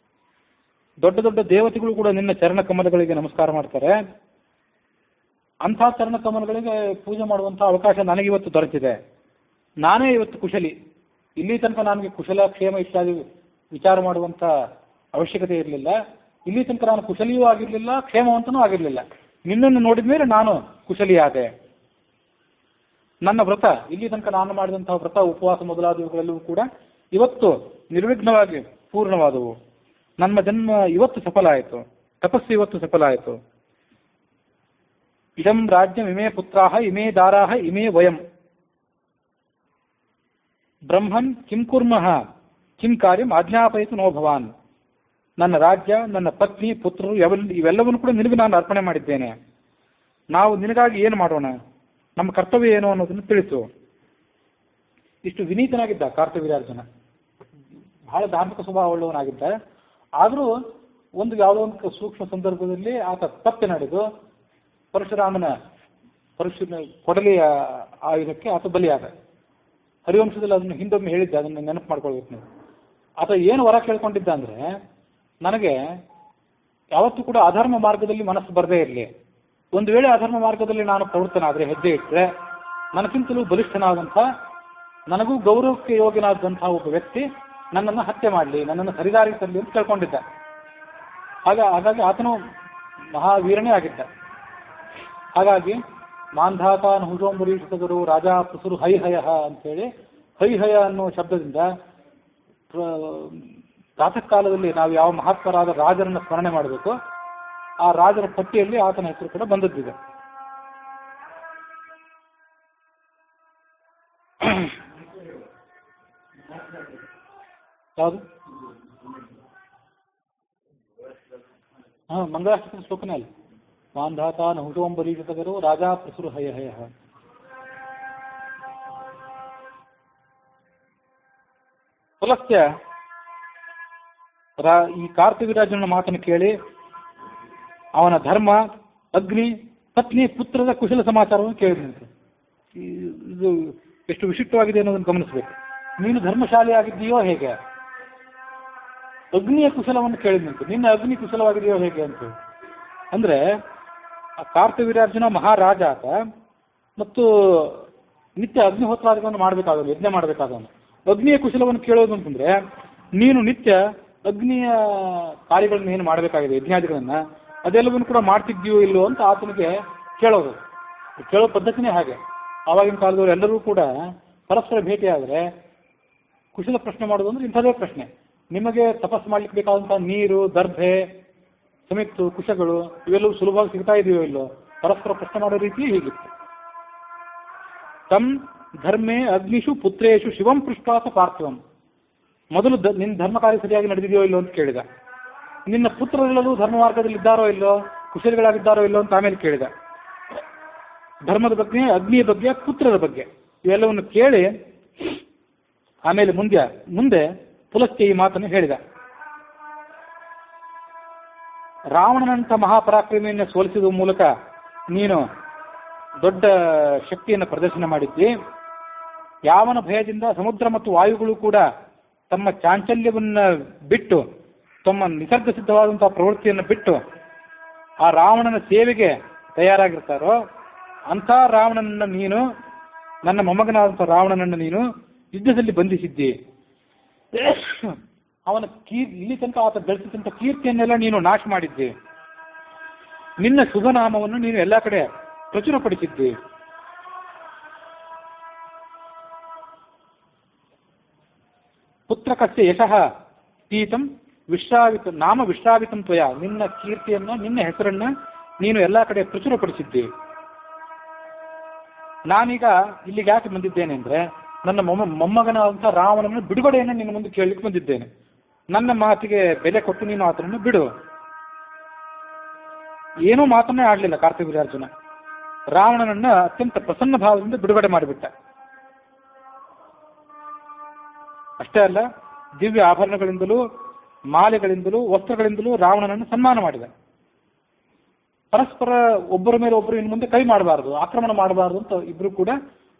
ದೊಡ್ಡ ದೊಡ್ಡ ದೇವತೆಗಳು ಕೂಡ ನಿನ್ನ ಚರಣ ಕಮಲಗಳಿಗೆ ನಮಸ್ಕಾರ ಮಾಡ್ತಾರೆ. ಅಂಥ ಚರಣ ಕಮಲಗಳಿಗೆ ಪೂಜೆ ಮಾಡುವಂತಹ ಅವಕಾಶ ನನಗಿವತ್ತು ದೊರೆತಿದೆ. ನಾನೇ ಇವತ್ತು ಕುಶಲಿ. ಇಲ್ಲಿ ತನಕ ನನಗೆ ಕುಶಲ ಕ್ಷೇಮ ಇತ್ಯಾದಿ ವಿಚಾರ ಮಾಡುವಂಥ ಅವಶ್ಯಕತೆ ಇರಲಿಲ್ಲ. ಇಲ್ಲಿ ತನಕ ನಾನು ಕುಶಲಿಯೂ ಆಗಿರಲಿಲ್ಲ, ಕ್ಷೇಮವಂತನೂ ಆಗಿರಲಿಲ್ಲ. ನಿನ್ನನ್ನು ನೋಡಿದ ಮೇಲೆ ನಾನು ಕುಶಲಿಯಾದೆ. ನನ್ನ ವ್ರತ, ಇಲ್ಲಿ ತನಕ ನಾನು ಮಾಡಿದಂತಹ ವ್ರತ, ಉಪವಾಸ ಮೊದಲಾದವುಗಳೆಲ್ಲವೂ ಕೂಡ ಇವತ್ತು ನಿರ್ವಿಘ್ನವಾಗಿ ಪೂರ್ಣವಾದವು. ನನ್ನ ಜನ್ಮ ಇವತ್ತು ಸಫಲ ಆಯಿತು, ತಪಸ್ಸು ಇವತ್ತು ಸಫಲ ಆಯಿತು. ಇದಂ ರಾಜ್ಯಂ ಇಮೇ ಪುತ್ರಾಹ ಇಮೇ ದಾರಾಹ ಇಮೇ ವಯಂ ಬ್ರಹ್ಮನ್ ಕಿಂ ಕುರ್ಮಃ ಕಿಂ ಕಾರ್ಯಂ ಆಜ್ಞಾಪಯಿತು ನೋ ಭವಾನ್. ನನ್ನ ರಾಜ್ಯ, ನನ್ನ ಪತ್ನಿ, ಪುತ್ರರು ಇವೆಲ್ಲವನ್ನು ಕೂಡ ನಿನಗೆ ನಾನು ಅರ್ಪಣೆ ಮಾಡಿದ್ದೇನೆ. ನಾವು ನಿನಗಾಗಿ ಏನು ಮಾಡೋಣ, ನಮ್ಮ ಕರ್ತವ್ಯ ಏನು ಅನ್ನೋದನ್ನು ತಿಳಿಸು. ಇಷ್ಟು ವಿನೀತನಾಗಿದ್ದ ಕಾರ್ತಿವೀರ್ಯಾರ್ಜುನ. ಬಹಳ ಧಾರ್ಮಿಕ ಸ್ವಭಾವವುಳ್ಳವನಾಗಿದ್ದ. ಆದರೂ ಯಾವುದೋ ಒಂದು ಸೂಕ್ಷ್ಮ ಸಂದರ್ಭದಲ್ಲಿ ಆತ ತಪ್ಪೆ ನಡೆದು ಪರಶುರಾಮನ ಕೊಡಲಿಯ ಆಯುಧಕ್ಕೆ ಆತ ಬಲಿಯಾದ. ಹರಿವಂಶದಲ್ಲಿ ಅದನ್ನು ಹಿಂದೊಮ್ಮೆ ಹೇಳಿದ್ದೆ, ಅದನ್ನು ನೆನಪು ಮಾಡ್ಕೊಳ್ಬೇಕು ನೀವು. ಆತ ಏನು ವರ ಕೇಳ್ಕೊಂಡಿದ್ದ ಅಂದರೆ, ನನಗೆ ಯಾವತ್ತೂ ಕೂಡ ಅಧರ್ಮ ಮಾರ್ಗದಲ್ಲಿ ಮನಸ್ಸು ಬರದೇ ಇರಲಿ. ಒಂದು ವೇಳೆ ಅಧರ್ಮ ಮಾರ್ಗದಲ್ಲಿ ನಾನು ಪ್ರವೃತ್ತನಾದರೆ, ಹೆಜ್ಜೆ ಇಟ್ಟರೆ, ನನಗಿಂತಲೂ ಬಲಿಷ್ಠನಾದಂಥ, ನನಗೂ ಗೌರವಕ್ಕೆ ಯೋಗ್ಯನಾದಂತಹ ಒಬ್ಬ ವ್ಯಕ್ತಿ ನನ್ನನ್ನು ಹತ್ಯೆ ಮಾಡಲಿ, ನನ್ನನ್ನು ಸರಿದಾರಿಗೆ ತರಲಿ ಅಂತ ಕೇಳ್ಕೊಂಡಿದ್ದ. ಹಾಗಾಗಿ ಆತನು ಮಹಾವೀರನೇ ಆಗಿದ್ದ. ಹಾಗಾಗಿ ಮಾಂಧಾತಾನ್ ಹುಜೋಂಬರೀಷಿತಗರು ರಾಜಾ ಪುಸುರು ಹೈಹಯ ಅಂತೇಳಿ, ಹೈಹಯ ಅನ್ನೋ ಶಬ್ದದಿಂದ ಪ್ರಾತಃ ಕಾಲದಲ್ಲಿ ನಾವು ಯಾವ ಮಹತ್ವರಾದ ರಾಜರನ್ನು ಸ್ಮರಣೆ ಮಾಡಬೇಕು, ಆ ರಾಜರ ಪಟ್ಟಿಯಲ್ಲಿ ಆತನ ಹೆಸರು ಕೂಡ ಬಂದದ್ದಿದೆ. ಯಾವುದು? ಮಂಗಳಾಷ್ಟಕ ಶ್ಲೋಕನೇ ಅಲ್ಲ. ಮಾಂಧಾತಾನ್ ಹುಜೋಂಬರೀಷಿತಗರು ರಾಜಾ ಪುಸುರು ಹೈಹಯ. ಪುಲಸ್ತ್ಯ ಈ ಕಾರ್ತಿವೀರ್ಯಾರ್ಜುನನ ಮಾತನ್ನು ಕೇಳಿ ಅವನ ಧರ್ಮ, ಅಗ್ನಿ, ಪತ್ನಿ, ಪುತ್ರದ ಕುಶಲ ಸಮಾಚಾರವನ್ನು ಕೇಳಿದಂತೆ. ಇದು ಎಷ್ಟು ವಿಶಿಷ್ಟವಾಗಿದೆ ಅನ್ನೋದನ್ನು ಗಮನಿಸಬೇಕು. ನೀನು ಧರ್ಮಶಾಲಿ ಆಗಿದ್ದೀಯೋ ಹೇಗೆ? ಅಗ್ನಿಯ ಕುಶಲವನ್ನು ಕೇಳಿದಂತೆ. ನಿನ್ನ ಅಗ್ನಿ ಕುಶಲವಾಗಿದೆಯೋ ಹೇಗೆ ಅಂತ. ಅಂದರೆ ಕಾರ್ತಿವೀರ್ಯಾರ್ಜುನ ಮಹಾರಾಜ ಆತ, ಮತ್ತು ನಿತ್ಯ ಅಗ್ನಿಹೋತ್ರಾದಿಗಳನ್ನು ಮಾಡಬೇಕಾದವನು, ಯಜ್ಞ ಮಾಡಬೇಕಾದವನು. ಅಗ್ನಿಯ ಕುಶಲವನ್ನು ಕೇಳೋದು ಅಂತಂದ್ರೆ, ನೀನು ನಿತ್ಯ ಅಗ್ನಿಯ ಕಾರ್ಯಗಳನ್ನು ಏನು ಮಾಡಬೇಕಾಗಿದೆ, ಯಜ್ಞಾದಿಗಳನ್ನ, ಅದೆಲ್ಲವನ್ನು ಕೂಡ ಮಾಡ್ತಿದ್ದೀಯೋ ಇಲ್ಲೋ ಅಂತ ಆತನಿಗೆ ಕೇಳೋದು. ಕೇಳೋ ಪದ್ಧತಿನೇ ಹಾಗೆ. ಆವಾಗಿನ ಕಾಲದವರು ಎಲ್ಲರೂ ಕೂಡ ಪರಸ್ಪರ ಭೇಟಿಯಾದರೆ ಕುಶಲ ಪ್ರಶ್ನೆ ಮಾಡೋದು ಅಂದ್ರೆ ಇಂಥದೇ ಪ್ರಶ್ನೆ. ನಿಮಗೆ ತಪಸ್ಸು ಮಾಡ್ಲಿಕ್ಕೆ ಬೇಕಾದಂತಹ ನೀರು, ದರ್ಭೆ, ಸಮಿತ್ತು, ಕುಶಗಳು ಇವೆಲ್ಲವೂ ಸುಲಭವಾಗಿ ಸಿಗ್ತಾ ಇದೆಯೋ ಇಲ್ಲೋ, ಪರಸ್ಪರ ಪ್ರಶ್ನೆ ಮಾಡೋ ರೀತಿ ಹೀಗಿತ್ತು. ತಮ್ ಧರ್ಮೇ ಅಗ್ನಿಷು ಪುತ್ರೇಶು ಶಿವಂ ಪೃಷ್ಠಾಸ ಪಾರ್ಥಿವಂ. ಮೊದಲು ನಿನ್ನ ಧರ್ಮ ಕಾರ್ಯ ಸರಿಯಾಗಿ ನಡೆದಿದೆಯೋ ಇಲ್ಲೋ ಅಂತ ಕೇಳಿದ. ನಿನ್ನ ಪುತ್ರರೆಲ್ಲರೂ ಧರ್ಮ ಮಾರ್ಗದಲ್ಲಿ ಇದ್ದಾರೋ ಇಲ್ಲೋ, ಕುಶಲಿಗಳಾಗಿದ್ದಾರೋ ಇಲ್ಲೋ ಅಂತ ಆಮೇಲೆ ಕೇಳಿದ. ಧರ್ಮದ ಬಗ್ಗೆ, ಅಗ್ನಿಯ ಬಗ್ಗೆ, ಪುತ್ರದ ಬಗ್ಗೆ ಇವೆಲ್ಲವನ್ನು ಕೇಳಿ ಆಮೇಲೆ ಮುಂದೆ ಪುಲಸ್ತ್ಯ ಈ ಮಾತನ್ನು ಹೇಳಿದ. ರಾವಣನಂಥ ಮಹಾಪರಾಕ್ರಮಿಯನ್ನು ಸೋಲಿಸುವ ಮೂಲಕ ನೀನು ದೊಡ್ಡ ಶಕ್ತಿಯನ್ನು ಪ್ರದರ್ಶನ ಮಾಡಿದ್ದಿ. ಯಾವನ ಭಯದಿಂದ ಸಮುದ್ರ ಮತ್ತು ವಾಯುಗಳು ಕೂಡ ತಮ್ಮ ಚಾಂಚಲ್ಯವನ್ನು ಬಿಟ್ಟು, ತಮ್ಮ ನಿಸರ್ಗ ಸಿದ್ಧವಾದಂತಹ ಪ್ರವೃತ್ತಿಯನ್ನು ಬಿಟ್ಟು ಆ ರಾವಣನ ಸೇವೆಗೆ ತಯಾರಾಗಿರ್ತಾರೋ ಅಂಥ ರಾವಣನನ್ನು ನೀನು, ನನ್ನ ಮೊಮ್ಮಗನಾದಂಥ ರಾವಣನನ್ನು ನೀನು ಯುದ್ಧದಲ್ಲಿ ಬಂಧಿಸಿದ್ದಿ, ಅವನ ಇಲ್ಲಿ ತನಕ ಆತ ಗಳಿಸಿದಂಥ ಕೀರ್ತಿಯನ್ನೆಲ್ಲ ನೀನು ನಾಶ ಮಾಡಿದ್ದಿ, ನಿನ್ನ ಶುಭನಾಮವನ್ನು ನೀನು ಎಲ್ಲ ಕಡೆ ಪ್ರಚುರಪಡಿಸಿದ್ದಿ. ಪುತ್ರಕಸ್ಯ ಯಶಃ ಪೀತಂ ವಿಶ್ರಾವಿತ ನಾಮ ವಿಶ್ರಾವಿತಂ ತ್ವಯ, ನಿನ್ನ ಕೀರ್ತಿಯನ್ನ ನಿನ್ನ ಹೆಸರನ್ನ ನೀನು ಎಲ್ಲ ಕಡೆ ಪ್ರಚುರಪಡಿಸಿದ್ದಿ. ನಾನೀಗ ಇಲ್ಲಿಗೆ ಯಾಕೆ ಬಂದಿದ್ದೇನೆ ಅಂದ್ರೆ ನನ್ನ ಮೊಮ್ಮಗನಾದಂಥ ರಾವಣನ ಬಿಡುಗಡೆಯನ್ನು ನಿನ್ನ ಮುಂದೆ ಕೇಳಲಿಕ್ಕೆ ಬಂದಿದ್ದೇನೆ. ನನ್ನ ಮಾತಿಗೆ ಬೆಲೆ ಕೊಟ್ಟು ನೀನು ಆತನನ್ನು ಬಿಡು. ಏನೂ ಮಾತನ್ನೇ ಆಡಲಿಲ್ಲ ಕಾರ್ತಿವೀರ್ಯಾರ್ಜುನ. ರಾವಣನನ್ನ ಅತ್ಯಂತ ಪ್ರಸನ್ನ ಭಾವದಿಂದ ಬಿಡುಗಡೆ ಮಾಡಿಬಿಟ್ಟ. ಅಷ್ಟೇ ಅಲ್ಲ, ದಿವ್ಯ ಆಭರಣಗಳಿಂದಲೂ ಮಾಲೆಗಳಿಂದಲೂ ವಸ್ತ್ರಗಳಿಂದಲೂ ರಾವಣನನ್ನು ಸನ್ಮಾನ ಮಾಡಿದ. ಪರಸ್ಪರ ಒಬ್ಬರ ಮೇಲೆ ಒಬ್ಬರು ಇನ್ನು ಮುಂದೆ ಕೈ ಮಾಡಬಾರದು, ಆಕ್ರಮಣ ಮಾಡಬಾರದು ಅಂತ ಇಬ್ರು ಕೂಡ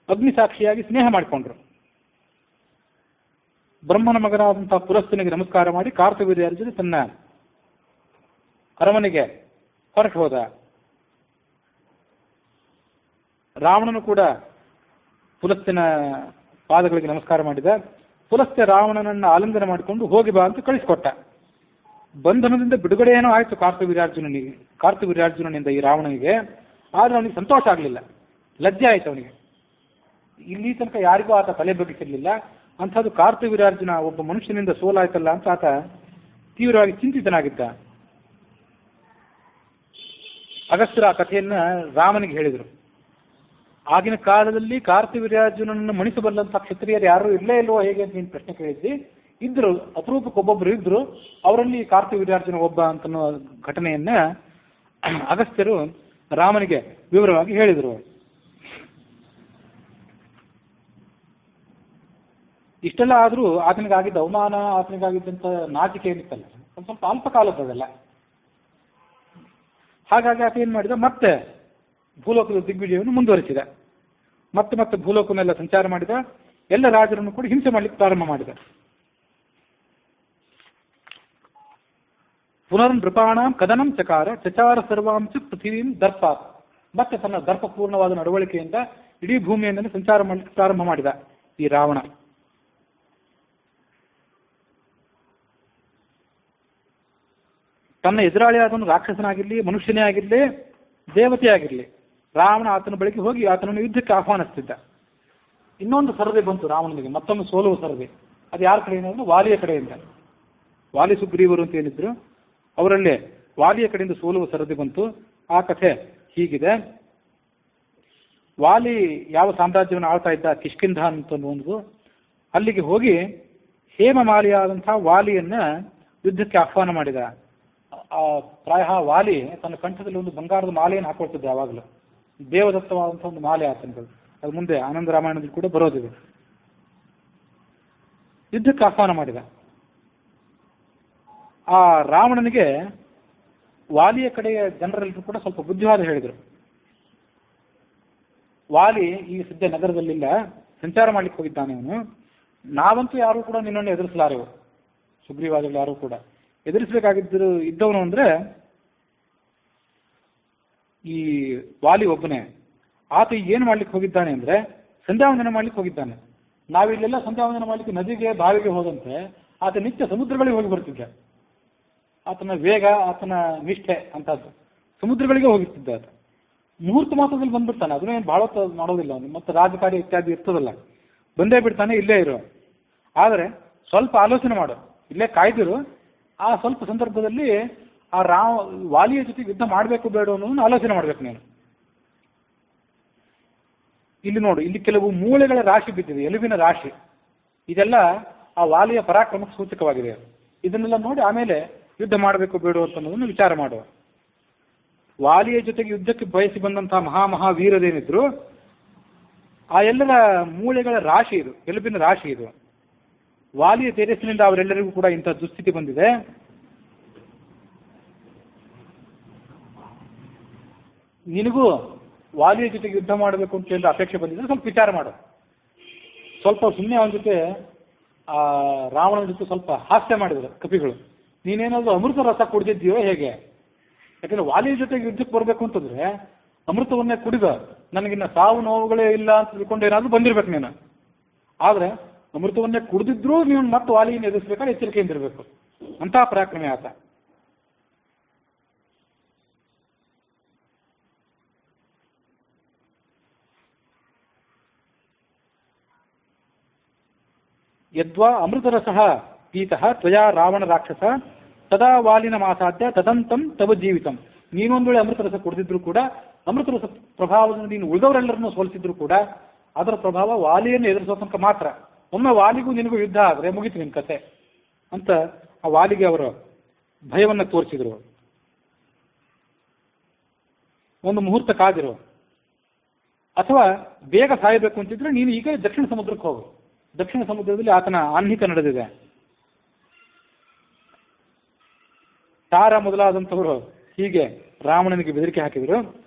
ಅಗ್ನಿ ಸಾಕ್ಷಿಯಾಗಿ ಸ್ನೇಹ ಮಾಡಿಕೊಂಡ್ರು. ಬ್ರಹ್ಮನ ಮಗನಾದಂತಹ ಪುಲಸ್ತ್ಯನಿಗೆ ನಮಸ್ಕಾರ ಮಾಡಿ ಕಾರ್ತಿವೀರ್ಯಾರ್ಜುನ ತನ್ನ ಅರಮನೆಗೆ ಹೊರಟು ಹೋದ. ರಾವಣನು ಕೂಡ ಪುಲಸ್ತ್ಯನ ಪಾದಗಳಿಗೆ ನಮಸ್ಕಾರ ಮಾಡಿದ. ಪುಲಸ್ತ್ಯ ರಾವಣನನ್ನು ಆಲಿಂಗನ ಮಾಡಿಕೊಂಡು ಹೋಗಿ ಬಾ ಅಂತ ಕಳಿಸಿಕೊಟ್ಟ. ಬಂಧನದಿಂದ ಬಿಡುಗಡೆ ಏನೋ ಆಯಿತು ಕಾರ್ತಿವೀರ್ಯಾರ್ಜುನನಿಂದ ಈ ರಾವಣನಿಗೆ. ಆದರೆ ಅವನಿಗೆ ಸಂತೋಷ ಆಗಲಿಲ್ಲ, ಲಜ್ಜೆ ಆಯಿತು ಅವನಿಗೆ. ಇಲ್ಲಿ ತನಕ ಯಾರಿಗೂ ಆತ ತಲೆ ಬಗ್ಗಿಸಿರಲಿಲ್ಲ. ಅಂಥದ್ದು ಕಾರ್ತಿವೀರ್ಯಾರ್ಜುನ ಒಬ್ಬ ಮನುಷ್ಯನಿಂದ ಸೋಲಾಯ್ತಲ್ಲ ಅಂತ ಆತ ತೀವ್ರವಾಗಿ ಚಿಂತಿತನಾಗಿದ್ದ. ಅಗಸ್ತ್ಯರು ಆ ಕಥೆಯನ್ನ ರಾಮನಿಗೆ ಹೇಳಿದರು. ಆಗಿನ ಕಾಲದಲ್ಲಿ ಕಾರ್ತಿವೀರ್ಯಾರ್ಜುನನನ್ನು ಮಣಿಸಬಲ್ಲಂಥ ಕ್ಷತ್ರಿಯರು ಯಾರು ಇರಲೇ ಇಲ್ವೋ ಹೇಗೆ ಅಂತ ನೀನು ಪ್ರಶ್ನೆ ಕೇಳಿದ್ದಿ. ಇದ್ರು, ಅಪರೂಪಕ್ಕೆ ಒಬ್ಬೊಬ್ಬರು ಇದ್ರು. ಅವರಲ್ಲಿ ಕಾರ್ತಿವೀರ್ಯಾರ್ಜುನ ಒಬ್ಬ ಅಂತನೋ ಘಟನೆಯನ್ನ ಅಗಸ್ತ್ಯರು ರಾಮನಿಗೆ ವಿವರವಾಗಿ ಹೇಳಿದರು. ಇಷ್ಟೆಲ್ಲ ಆದರೂ ಆತನಿಗಾಗಿದ್ದ ಅವಮಾನ, ಆತನಿಗಾಗಿದ್ದಂಥ ನಾಚಿಕೆ ಏನಿತ್ತಲ್ಲ, ಒಂದು ಸ್ವಲ್ಪ ಅಲ್ಪಕಾಲದಲ್ಲ. ಹಾಗಾಗಿ ಆತ ಏನು ಮಾಡಿದ, ಮತ್ತೆ ಭೂಲೋಕದ ದಿಗ್ವಿಜಯವನ್ನು ಮುಂದುವರಿಸಿದ. ಮತ್ತೆ ಭೂಲೋಕನೆಲ್ಲ ಸಂಚಾರ ಮಾಡಿದ. ಎಲ್ಲ ರಾಜರನ್ನು ಕೂಡ ಹಿಂಸೆ ಮಾಡಲಿಕ್ಕೆ ಪ್ರಾರಂಭ ಮಾಡಿದ. ಪುನರ್ ನೃಪಾಣಾಂ ಕದನಂ ಚಚಾರ ಸರ್ವಾಂಶ ಪೃಥ್ವೀಂ ದರ್ಪಾತ್. ಮತ್ತೆ ತನ್ನ ದರ್ಪಪೂರ್ಣವಾದ ನಡವಳಿಕೆಯಿಂದ ಇಡೀ ಭೂಮಿಯನ್ನೇ ಸಂಚಾರ ಮಾಡಲಿಕ್ಕೆ ಪ್ರಾರಂಭ ಮಾಡಿದ ಈ ರಾವಣ. ತನ್ನ ಎದುರಾಳಿಯಾದವನು ರಾಕ್ಷಸನಾಗಿರಲಿ, ಮನುಷ್ಯನೇ ಆಗಿರಲಿ, ದೇವತೆ ಆಗಿರಲಿ, ರಾವಣ ಆತನ ಬಳಿಗೆ ಹೋಗಿ ಆತನನ್ನು ಯುದ್ಧಕ್ಕೆ ಆಹ್ವಾನಿಸ್ತಿದ್ದ. ಇನ್ನೊಂದು ಸರದಿ ಬಂತು ರಾವಣನಿಗೆ, ಮತ್ತೊಮ್ಮೆ ಸೋಲುವ ಸರದಿ. ಅದು ಯಾರ ಕಡೆಯಿಂದ ಅಂದ್ರೆ ವಾಲಿಯ ಕಡೆಯಿಂದ. ವಾಲಿ ಸುಗ್ರೀವರು ಅಂತ ಏನಿದ್ರು, ಅವರಲ್ಲೇ ವಾಲಿಯ ಕಡೆಯಿಂದ ಸೋಲುವ ಸರದಿ ಬಂತು. ಆ ಕಥೆ ಹೀಗಿದೆ. ವಾಲಿ ಯಾವ ಸಾಮ್ರಾಜ್ಯವನ್ನು ಆಳ್ತಾ ಇದ್ದ, ಕಿಷ್ಕಿಂಧ ಅಂತ ಒಂದು, ಅಲ್ಲಿಗೆ ಹೋಗಿ ಹೇಮಮಾಲಿಯಾದಂತಹ ವಾಲಿಯನ್ನ ಯುದ್ಧಕ್ಕೆ ಆಹ್ವಾನ ಮಾಡಿದ. ಪ್ರಾಯ ವಾಲಿ ತನ್ನ ಕಂಠದಲ್ಲಿ ಒಂದು ಬಂಗಾರದ ಮಾಲೆಯನ್ನು ಹಾಕೊಳ್ತಿದ್ದ ಯಾವಾಗಲೂ. ದೇವದತ್ತವಾದಂತಹ ಒಂದು ಮಾಲೆ ಆತನಗಳು. ಅದು ಮುಂದೆ ಆನಂದ ರಾಮಾಯಣದಲ್ಲಿ ಕೂಡ ಬರೋದಿದೆ. ಯುದ್ಧಕ್ಕೆ ಆಹ್ವಾನ ಮಾಡಿದ. ಆ ರಾವಣನಿಗೆ ವಾಲಿಯ ಕಡೆಯ ಜನರೆಲ್ಲರೂ ಕೂಡ ಸ್ವಲ್ಪ ಬುದ್ಧಿವಾದ ಹೇಳಿದರು. ವಾಲಿ ಈ ಸದ್ಯ ನಗರದಲ್ಲಿಲ್ಲ, ಸಂಚಾರ ಮಾಡ್ಲಿಕ್ಕೆ ಹೋಗಿದ್ದಾನೆ ಅವನು. ನಾವಂತೂ ಯಾರೂ ಕೂಡ ನಿನ್ನನ್ನು ಎದುರಿಸಲಾರೆವು, ಸುಗ್ರೀವಾದಿಗಳು ಯಾರೂ ಕೂಡ. ಇದ್ದವನು ಅಂದ್ರೆ ಈ ವಾಲಿ ಒಬ್ಬನೇ. ಆತ ಏನು ಮಾಡ್ಲಿಕ್ಕೆ ಹೋಗಿದ್ದಾನೆ ಅಂದ್ರೆ ಸಂಧ್ಯಾವಂದನೆ ಮಾಡ್ಲಿಕ್ಕೆ ಹೋಗಿದ್ದಾನೆ. ನಾವಿಲ್ಲೆಲ್ಲ ಸಂಧ್ಯಾವಂದನೆ ಮಾಡ್ಲಿಕ್ಕೆ ನದಿಗೆ ಬಾವಿಗೆ ಹೋದಂತೆ ಆತ ನಿತ್ಯ ಸಮುದ್ರಗಳಿಗೆ ಹೋಗಿ ಬರ್ತಿದ್ದ. ಆತನ ವೇಗ, ಆತನ ನಿಷ್ಠೆ ಅಂತದ್ದು ಸಮುದ್ರಗಳಿಗೆ ಹೋಗಿರ್ತಿದ್ದ ಆತ. ಮುಹೂರ್ತ ಮಾಸದಲ್ಲಿ ಬಂದ್ಬಿಡ್ತಾನೆ, ಅದನ್ನೇನು ಭಾಳ ಮಾಡೋದಿಲ್ಲ ಅವನು. ಮತ್ತೆ ರಾಜಕಾರ್ಯ ಇತ್ಯಾದಿ ಇರ್ತದಲ್ಲ, ಬಂದೇ ಬಿಡ್ತಾನೆ, ಇಲ್ಲೇ ಇರೋ. ಆದರೆ ಸ್ವಲ್ಪ ಆಲೋಚನೆ ಮಾಡು, ಇಲ್ಲೇ ಕಾಯ್ದಿರು. ಆ ಸ್ವಲ್ಪ ಸಂದರ್ಭದಲ್ಲಿ ಆ ವಾಲಿಯ ಜೊತೆಗೆ ಯುದ್ಧ ಮಾಡಬೇಕು ಬೇಡ ಅನ್ನೋದನ್ನು ಆಲೋಚನೆ ಮಾಡ್ಬೇಕು ನೀನು. ಇಲ್ಲಿ ನೋಡು, ಇಲ್ಲಿ ಕೆಲವು ಮೂಳೆಗಳ ರಾಶಿ ಬಿದ್ದಿದೆ, ಎಲುಬಿನ ರಾಶಿ. ಇದೆಲ್ಲ ಆ ವಾಲಿಯ ಪರಾಕ್ರಮಕ್ಕೆ ಸೂಚಕವಾಗಿದೆ. ಇದನ್ನೆಲ್ಲ ನೋಡಿ ಆಮೇಲೆ ಯುದ್ಧ ಮಾಡಬೇಕು ಬೇಡ ಅಂತ ಅನ್ನೋದನ್ನು ವಿಚಾರ ಮಾಡುವ. ವಾಲಿಯ ಜೊತೆಗೆ ಯುದ್ಧಕ್ಕೆ ಬಯಸಿ ಬಂದಂತಹ ಮಹಾವೀರರೇನಿದ್ರು ಆ ಎಲ್ಲರ ಮೂಳೆಗಳ ರಾಶಿ ಇದು, ಎಲುಬಿನ ರಾಶಿ ಇದು. ವಾಲಿಯ ತೇಜಸ್ಸಿನಿಂದ ಅವರೆಲ್ಲರಿಗೂ ಕೂಡ ಇಂಥ ದುಸ್ಥಿತಿ ಬಂದಿದೆ. ನಿನಗೂ ವಾಲಿಯ ಜೊತೆಗೆ ಯುದ್ಧ ಮಾಡಬೇಕು ಅಂತ ಹೇಳಿ ಅಪೇಕ್ಷೆ ಬಂದಿದ್ರೆ ಸ್ವಲ್ಪ ವಿಚಾರ ಮಾಡು. ಸ್ವಲ್ಪ ಸುಮ್ಮನೆ ಅವನ ಜೊತೆ ಆ ರಾವಣನ ಜೊತೆ ಸ್ವಲ್ಪ ಹಾಸ್ಯ ಮಾಡಿದ್ರು ಕಪಿಗಳು. ನೀನೇನಾದ್ರು ಅಮೃತ ರಸ ಕುಡಿದಿದ್ದೀಯೋ ಹೇಗೆ? ಯಾಕಂದ್ರೆ ವಾಲಿಯ ಜೊತೆಗೆ ಯುದ್ಧಕ್ಕೆ ಬರಬೇಕು ಅಂತಂದ್ರೆ ಅಮೃತವನ್ನೇ ಕುಡಿದ, ನನಗಿನ್ನ ಸಾವು ನೋವುಗಳೇ ಇಲ್ಲ ಅಂತ ತಿಳ್ಕೊಂಡು ಏನಾದ್ರು ಬಂದಿರ್ಬೇಕು ನೀನು. ಆದರೆ ಅಮೃತವನ್ನೇ ಕುಡಿದಿದ್ರೂ ನೀವು ಮತ್ತೆ ವಾಲಿಯನ್ನು ಎದುರಿಸಬೇಕಾದ್ರೆ ಎಚ್ಚರಿಕೆಯಿಂದ ಇರಬೇಕು. ಅಂತಹ ಪರಾಕ್ರಮಿ ಆತ. ಯದ್ವಾ ಅಮೃತರಸಃ ಪೀತಃ ತ್ವಯಾ ರಾವಣ ರಾಕ್ಷಸ ತದಾ ವಾಲಿನ ಮಾಸಾಧ್ಯ ತದಂತಂ ತವ ಜೀವಿತಂ. ನೀನೊಂದು ವೇಳೆ ಅಮೃತರಸ ಕುಡಿದಿದ್ರು ಕೂಡ, ಅಮೃತರಸ ಪ್ರಭಾವದಿಂದ ನೀನು ಉಳಿದವರೆಲ್ಲರನ್ನು ಸೋಲಿಸಿದ್ರು ಕೂಡ ಅದರ ಪ್ರಭಾವ ವಾಲಿಯನ್ನು ಎದುರಿಸೋ ತನಕ ಮಾತ್ರ. ಒಮ್ಮೆ ವಾಲಿಗೂ ನಿನಗೂ ಯುದ್ಧ ಆದರೆ ಮುಗಿತು ನಿನ್ನ ಕತೆ ಅಂತ ಆ ವಾಲಿಗೆ ಅವರು ಭಯವನ್ನು ತೋರಿಸಿದ್ರು. ಒಂದು ಮುಹೂರ್ತ ಕಾದಿರು, ಅಥವಾ ಬೇಗ ಸಾಯಬೇಕು ಅಂತಿದ್ರೆ ನೀನು ಈಗ ದಕ್ಷಿಣ ಸಮುದ್ರಕ್ಕೆ ಹೋಗು. ದಕ್ಷಿಣ ಸಮುದ್ರದಲ್ಲಿ ಆತನ ಆನ್ಹಿಕ ನಡೆದಿದೆ. ತಾರ ಮೊದಲಾದಂಥವರು ಹೀಗೆ ರಾವಣನಿಗೆ ಬೆದರಿಕೆ ಹಾಕಿದರು.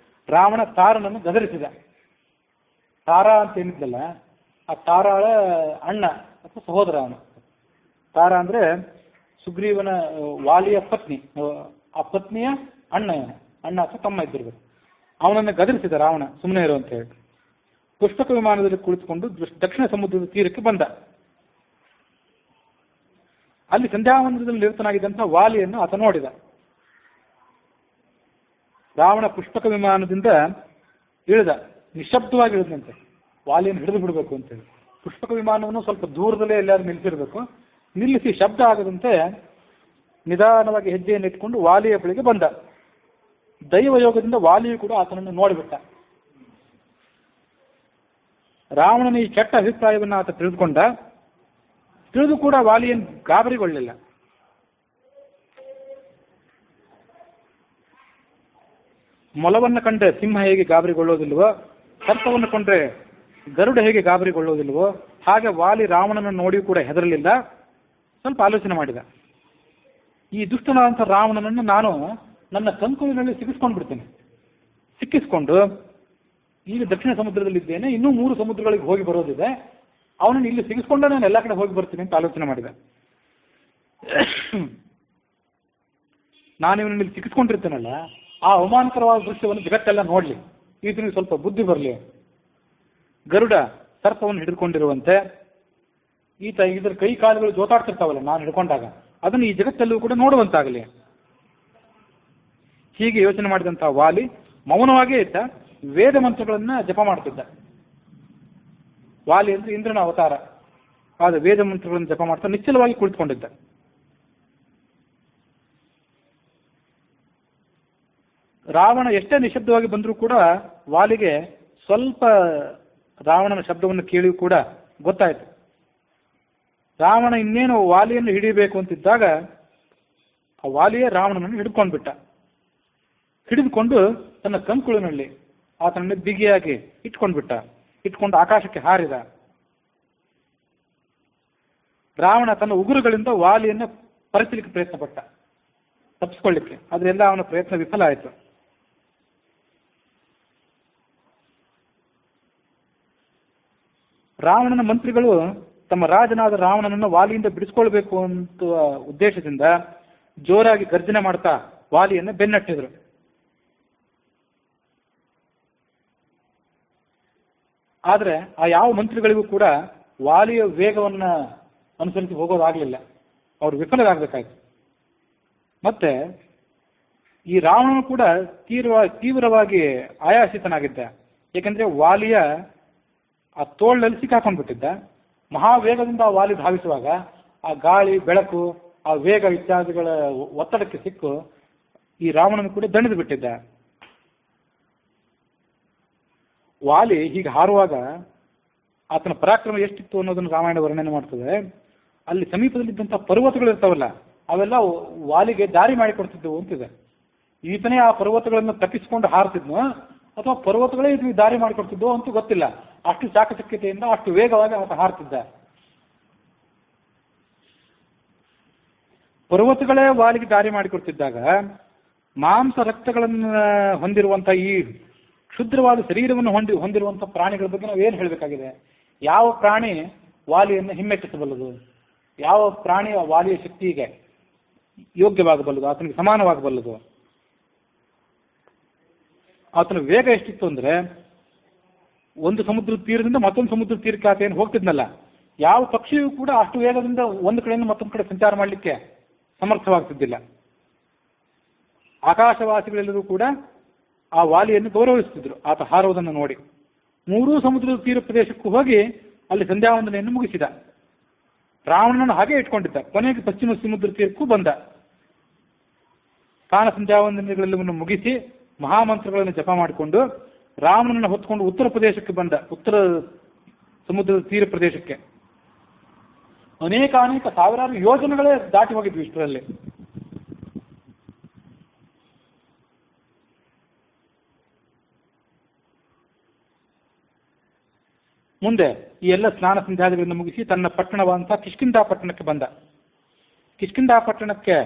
ರಾವಣ ತಾರನನ್ನು ಗದರಿಸಿದ. ತಾರ ಅಂತ ಏನಿದ್ದಲ್ಲ, ಆ ತಾರಾಳ ಅಣ್ಣ ಅಥವಾ ಸಹೋದರ ಅವನು. ತಾರ ಅಂದ್ರೆ ಸುಗ್ರೀವನ ವಾಲಿಯ ಪತ್ನಿ, ಆ ಪತ್ನಿಯ ಅಣ್ಣ ಅಥವಾ ತಮ್ಮ ಇದ್ದಿರ್ಬೇಕು. ಅವನನ್ನು ಗದರಿಸಿದ ರಾವಣ, ಸುಮ್ಮನೆ ಇರು ಅಂತ ಹೇಳಿ. ಪುಷ್ಪಕ ವಿಮಾನದಲ್ಲಿ ಕುಳಿತುಕೊಂಡು ದಕ್ಷಿಣ ಸಮುದ್ರದ ತೀರಕ್ಕೆ ಬಂದ. ಅಲ್ಲಿ ಸಂಧ್ಯಾವಂದನದಲ್ಲಿ ನಿರತನಾಗಿದ್ದಂಥ ವಾಲಿಯನ್ನು ಆತ ನೋಡಿದ. ರಾವಣ ಪುಷ್ಪಕ ವಿಮಾನದಿಂದ ಇಳಿದ, ನಿಶಬ್ದವಾಗಿ ಇಳಿದಂತೆ, ವಾಲಿಯನ್ನು ಹಿಡಿದು ಬಿಡಬೇಕು ಅಂತೇಳಿ. ಪುಷ್ಪಕ ವಿಮಾನವನ್ನು ಸ್ವಲ್ಪ ದೂರದಲ್ಲೇ ಎಲ್ಲಾದ್ರೂ ನಿಲ್ಲಿಸಿರ್ಬೇಕು. ನಿಲ್ಲಿಸಿ ಶಬ್ದ ಆಗದಂತೆ ನಿಧಾನವಾಗಿ ಹೆಜ್ಜೆಯನ್ನು ಇಟ್ಕೊಂಡು ವಾಲಿಯ ಬಳಿಗೆ ಬಂದ. ದೈವಯೋಗದಿಂದ ವಾಲಿಯು ಕೂಡ ಆತನನ್ನು ನೋಡಿಬಿಟ್ಟ. ರಾವಣನ ಈ ಕೆಟ್ಟ ಅಭಿಪ್ರಾಯವನ್ನು ಆತ ತಿಳಿದು ಕೂಡ ವಾಲಿಯನ್ನು ಗಾಬರಿಗೊಳ್ಳಲಿಲ್ಲ. ಮೊಲವನ್ನು ಕಂಡ್ರೆ ಸಿಂಹ ಹೇಗೆ ಗಾಬರಿಗೊಳ್ಳೋದಿಲ್ವೋ, ಸರ್ಪವನ್ನು ಕಂಡ್ರೆ ಗರುಡ ಹೇಗೆ ಗಾಬರಿಗೊಳ್ಳೋದಿಲ್ವೋ, ಹಾಗೆ ವಾಲಿ ರಾವಣನನ್ನು ನೋಡಿಯೂ ಕೂಡ ಹೆದರಲಿಲ್ಲ. ಸ್ವಲ್ಪ ಆಲೋಚನೆ ಮಾಡಿದ, ಈ ದುಷ್ಟನಾದಂಥ ರಾವಣನನ್ನು ನಾನು ನನ್ನ ಕಂಕುವಿನಲ್ಲಿ ಸಿಕ್ಕಿಸ್ಕೊಂಡು ಈಗ ದಕ್ಷಿಣ ಸಮುದ್ರದಲ್ಲಿದ್ದೇನೆ, ಇನ್ನೂ 3 ಸಮುದ್ರಗಳಿಗೆ ಹೋಗಿ ಬರೋದಿದೆ, ಅವನನ್ನು ಇಲ್ಲಿ ಸಿಗಿಸ್ಕೊಂಡ ನಾನು ಎಲ್ಲ ಕಡೆ ಹೋಗಿ ಬರ್ತೀನಿ ಅಂತ ಆಲೋಚನೆ ಮಾಡಿದೆ. ನಾನು ಇವನನ್ನು ಇಲ್ಲಿ ಸಿಕ್ಕಿಸ್ಕೊಂಡಿರ್ತೇನಲ್ಲ, ಆ ಅವಮಾನಕರವಾದ ದೃಶ್ಯವನ್ನು ಜಗತ್ತೆಲ್ಲ ನೋಡಲಿ, ಈತನಿಗೆ ಸ್ವಲ್ಪ ಬುದ್ಧಿ ಬರಲಿ. ಗರುಡ ಸರ್ಪವನ್ನು ಹಿಡಿದುಕೊಂಡಿರುವಂತೆ, ಈತ ಇದರ ಕೈ ಕಾಲುಗಳು ಜೋತಾಡ್ತಿರ್ತಾವಲ್ಲ ನಾನು ಹಿಡ್ಕೊಂಡಾಗ, ಅದನ್ನು ಈ ಜಗತ್ತೆಲ್ಲೂ ಕೂಡ ನೋಡುವಂತಾಗಲಿ. ಹೀಗೆ ಯೋಚನೆ ಮಾಡಿದಂಥ ವಾಲಿ ಮೌನವಾಗೇ ಇದ್ದ, ವೇದ ಮಂತ್ರಗಳನ್ನ ಜಪ ಮಾಡ್ತಿದ್ದ. ವಾಲಿ ಅಂದ್ರೆ ಇಂದ್ರನ ಅವತಾರ, ಆದ ವೇದ ಮಂತ್ರಗಳನ್ನು ಜಪ ಮಾಡ್ತಾ ನಿಶ್ಚಲವಾಗಿ ಕುಳಿತುಕೊಂಡಿದ್ದ. ರಾವಣ ಎಷ್ಟೇ ನಿಶಬ್ದವಾಗಿ ಬಂದರೂ ಕೂಡ ವಾಲಿಗೆ ಸ್ವಲ್ಪ ರಾವಣನ ಶಬ್ದವನ್ನು ಕೇಳಿಯೂ ಕೂಡ ಗೊತ್ತಾಯಿತು. ರಾವಣ ಇನ್ನೇನು ವಾಲಿಯನ್ನು ಹಿಡಿಯಬೇಕು ಅಂತಿದ್ದಾಗ ಆ ವಾಲಿಯೇ ರಾವಣನನ್ನು ಹಿಡ್ಕೊಂಡ್ಬಿಟ್ಟ. ಹಿಡಿದುಕೊಂಡು ತನ್ನ ಕಂಕುಳಿನಲ್ಲಿ ಆತನನ್ನು ಬಿಗಿಯಾಗಿ ಇಟ್ಕೊಂಡು ಆಕಾಶಕ್ಕೆ ಹಾರಿದ. ರಾವಣ ತನ್ನ ಉಗುರುಗಳಿಂದ ವಾಲಿಯನ್ನು ಪರಿಸಲಿಕ್ಕೆ ಪ್ರಯತ್ನ ಪಟ್ಟ, ತಪ್ಪಿಸ್ಕೊಳ್ಳಿಕ್ಕೆ. ಅದರೆಲ್ಲ ಅವನ ಪ್ರಯತ್ನ ವಿಫಲ ಆಯಿತು. ರಾವಣನ ಮಂತ್ರಿಗಳು ತಮ್ಮ ರಾಜನಾದ ರಾವಣನನ್ನು ವಾಲಿಯಿಂದ ಬಿಡಿಸ್ಕೊಳ್ಬೇಕು ಅಂತ ಉದ್ದೇಶದಿಂದ ಜೋರಾಗಿ ಗರ್ಜನೆ ಮಾಡ್ತಾ ವಾಲಿಯನ್ನು ಬೆನ್ನಟ್ಟಿದ್ರು. ಆದರೆ ಆ ಯಾವ ಮಂತ್ರಿಗಳಿಗೂ ಕೂಡ ವಾಲಿಯ ವೇಗವನ್ನ ಅನುಸರಿಸಿ ಹೋಗೋದಾಗಲಿಲ್ಲ, ಅವರು ವಿಫಲರಾಗಬೇಕಾಯ್ತು. ಮತ್ತೆ ಈ ರಾವಣನು ಕೂಡ ತೀವ್ರವಾಗಿ ಆಯಾಸಿತನಾಗಿದ್ದ. ಏಕೆಂದ್ರೆ ವಾಲಿಯ ಆ ತೋಳಲ್ಲಿ ಸಿಕ್ಕಾಕೊಂಡ್ಬಿಟ್ಟಿದ್ದ. ಮಹಾವೇಗದಿಂದ ಆ ವಾಲಿ ಧಾವಿಸುವಾಗ ಆ ಗಾಳಿ, ಬೆಳಕು, ಆ ವೇಗ ಇತ್ಯಾದಿಗಳ ಒತ್ತಡಕ್ಕೆ ಸಿಕ್ಕು ಈ ರಾವಣನು ಕೂಡ ದಣಿದು ಬಿಟ್ಟಿದ್ದ. ವಾಲಿ ಹೀಗೆ ಹಾರುವಾಗ ಆತನ ಪರಾಕ್ರಮ ಎಷ್ಟಿತ್ತು ಅನ್ನೋದನ್ನು ರಾಮಾಯಣ ವರ್ಣನೆ ಮಾಡ್ತದೆ. ಅಲ್ಲಿ ಸಮೀಪದಲ್ಲಿದ್ದಂಥ ಪರ್ವತಗಳು ಇರ್ತಾವಲ್ಲ, ಅವೆಲ್ಲ ವಾಲಿಗೆ ದಾರಿ ಮಾಡಿಕೊಡ್ತಿದ್ದವು ಅಂತಿದೆ. ಈತನೇ ಆ ಪರ್ವತಗಳನ್ನು ತಪ್ಪಿಸಿಕೊಂಡು ಹಾರ್ತಿದ್ನು ಅಥವಾ ಪರ್ವತಗಳೇ ಇದು ದಾರಿ ಮಾಡಿಕೊಡ್ತಿದ್ದವು ಅಂತೂ ಗೊತ್ತಿಲ್ಲ. ಅಷ್ಟು ಚಾಕಚಕ್ಯತೆಯಿಂದ ಅಷ್ಟು ವೇಗವಾಗಿ ಆತ ಹಾರ್ತಿದ್ದ. ಪರ್ವತಗಳೇ ವಾಲಿಗೆ ದಾರಿ ಮಾಡಿಕೊಡ್ತಿದ್ದಾಗ ಮಾಂಸ ರಕ್ತಗಳನ್ನು ಹೊಂದಿರುವಂಥ ಈ ಕ್ಷುದ್ರವಾದ ಶರೀರವನ್ನು ಹೊಂದಿರುವಂಥ ಪ್ರಾಣಿಗಳ ಬಗ್ಗೆ ನಾವು ಏನು ಹೇಳಬೇಕಾಗಿದೆ? ಯಾವ ಪ್ರಾಣಿ ವಾಲಿಯನ್ನು ಹಿಮ್ಮೆಟ್ಟಿಸಬಲ್ಲದು? ಯಾವ ಪ್ರಾಣಿ ಆ ವಾಲಿಯ ಶಕ್ತಿಗೆ ಯೋಗ್ಯವಾಗಬಲ್ಲದು, ಆತನಿಗೆ ಸಮಾನವಾಗಬಲ್ಲದು? ಆತನ ವೇಗ ಎಷ್ಟಿತ್ತು ಅಂದರೆ, ಒಂದು ಸಮುದ್ರದ ತೀರದಿಂದ ಮತ್ತೊಂದು ಸಮುದ್ರದ ತೀರಕ್ಕೆ ಆತ ಏನು ಹೋಗ್ತಿದ್ನಲ್ಲ, ಯಾವ ಪಕ್ಷಿಯೂ ಕೂಡ ಅಷ್ಟು ವೇಗದಿಂದ ಒಂದು ಕಡೆಯಿಂದ ಮತ್ತೊಂದು ಕಡೆ ಸಂಚಾರ ಮಾಡಲಿಕ್ಕೆ ಸಮರ್ಥವಾಗ್ತಿದ್ದಿಲ್ಲ. ಆಕಾಶವಾಸಿಗಳೆಲ್ಲರೂ ಕೂಡ ಆ ವಾಲಿಯನ್ನು ಗೌರವಿಸುತ್ತಿದ್ದರು ಆತ ಹಾರುವುದನ್ನು ನೋಡಿ. ಮೂರೂ ಸಮುದ್ರದ ತೀರ ಪ್ರದೇಶಕ್ಕೂ ಹೋಗಿ ಅಲ್ಲಿ ಸಂಧ್ಯಾವಂದನೆಯನ್ನು ಮುಗಿಸಿದ. ರಾವಣನನ್ನು ಹಾಗೆ ಇಟ್ಕೊಂಡಿದ್ದ. ಕೊನೆಗೆ ಪಶ್ಚಿಮ ಸಮುದ್ರ ತೀರಕ್ಕೂ ಬಂದ. ಸ್ನಾನ ಸಂಧ್ಯಾವಂದನೆಗಳೆಲ್ಲವನ್ನು ಮುಗಿಸಿ ಮಹಾಮಂತ್ರಗಳನ್ನು ಜಪ ಮಾಡಿಕೊಂಡು ರಾವಣನನ್ನು ಹೊತ್ಕೊಂಡು ಉತ್ತರ ಪ್ರದೇಶಕ್ಕೆ ಬಂದ. ಉತ್ತರ ಸಮುದ್ರದ ತೀರ ಪ್ರದೇಶಕ್ಕೆ ಅನೇಕ ಸಾವಿರಾರು ಯೋಜನೆಗಳೇ ದಾಟಿ ಹೋಗಿದ್ವಿ ಇಷ್ಟರಲ್ಲಿ. ಮುಂದೆ ಈ ಎಲ್ಲ ಸ್ನಾನ ಸಂಧ್ಯಾದಿಗಳನ್ನು ಮುಗಿಸಿ ತನ್ನ ಪಟ್ಟಣವಾದಂಥ ಕಿಷ್ಕಿಂಧಾ ಪಟ್ಟಣಕ್ಕೆ ಬಂದ. ಕಿಷ್ಕಿಂಧಾ ಪಟ್ಟಣಕ್ಕೆ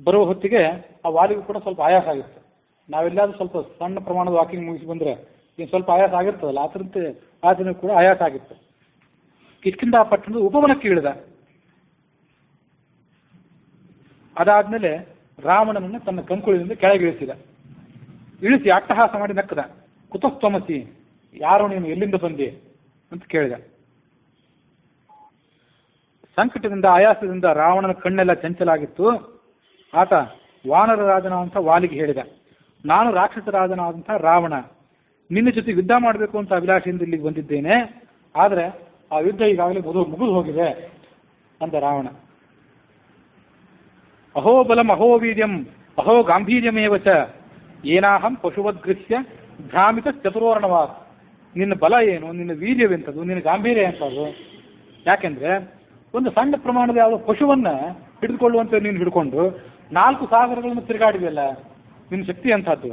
ಬರುವ ಹೊತ್ತಿಗೆ ಆ ವಾಲಿಗೂ ಕೂಡ ಸ್ವಲ್ಪ ಆಯಾಸ ಆಗಿತ್ತು. ನಾವೆಲ್ಲಾದ್ರೂ ಸ್ವಲ್ಪ ಸಣ್ಣ ಪ್ರಮಾಣದ ವಾಕಿಂಗ್ ಮುಗಿಸಿ ಬಂದರೆ ಏನು ಸ್ವಲ್ಪ ಆಯಾಸ ಆಗಿರ್ತದಲ್ಲ, ಆತರಂತೆ ಆತನಿಗೂ ಕೂಡ ಆಯಾಸ ಆಗಿತ್ತು. ಕಿಷ್ಕಿಂಧಾ ಪಟ್ಟಣದ ಉಪವನಕ್ಕೆ ಇಳಿದ. ಅದಾದ್ಮೇಲೆ ರಾವಣನನ್ನು ತನ್ನ ಕಂಕುಳಿನಿಂದ ಕೆಳಗಿಳಿಸಿದ. ಇಳಿಸಿ ಅಟ್ಟಹಾಸ ಮಾಡಿ ನಕ್ಕದ. ಕುತಸ್ತಮಸಿ, ಯಾರೋ ನೀನು, ಎಲ್ಲಿಂದ ಬಂದೆ ಅಂತ ಕೇಳಿದ. ಸಂಕಟದಿಂದ ಆಯಾಸದಿಂದ ರಾವಣನ ಕಣ್ಣೆಲ್ಲ ಚಂಚಲಾಗಿತ್ತು. ಆತ ವಾನರ ರಾಜನಾದಂಥ ವಾಲಿಗೆ ಹೇಳಿದ, ನಾನು ರಾಕ್ಷಸರಾಜನಾದಂಥ ರಾವಣ, ನಿನ್ನ ಜೊತೆ ಯುದ್ಧ ಮಾಡಬೇಕು ಅಂತ ಅಭಿಲಾಷೆಯಿಂದ ಇಲ್ಲಿಗೆ ಬಂದಿದ್ದೇನೆ. ಆದರೆ ಆ ಯುದ್ಧ ಈಗಾಗಲೇ ಮುಗಿದು ಹೋಗಿದೆ ಅಂತ ರಾವಣ. ಅಹೋ ಬಲಂ ಅಹೋ ವೀರ್ಯಂ ಅಹೋ ಗಾಂಭೀರ್ಯಮೇವ ಚ ಏನಾಹಂ ಪಶುವದ್ಗೃಹ್ಯ ಭ್ರಾಮಿತ ಚತುರೋರ್ಣವಾತ್. ನಿನ್ನ ಬಲ ಏನು, ನಿನ್ನ ವೀರ್ಯವೆಂಥದ್ದು, ನಿನ್ನ ಗಾಂಭೀರ್ಯ ಎಂಥದ್ದು? ಯಾಕೆಂದ್ರೆ ಒಂದು ಸಣ್ಣ ಪ್ರಮಾಣದ ಯಾವುದೋ ಪಶುವನ್ನ ಹಿಡಿದುಕೊಳ್ಳುವಂತೆ ನೀನು ಹಿಡ್ಕೊಂಡು 4 ಸಾಗರಗಳನ್ನು ತಿರುಗಾಡಿದೆಯಲ್ಲ, ನಿನ್ನ ಶಕ್ತಿ ಎಂಥದ್ದು?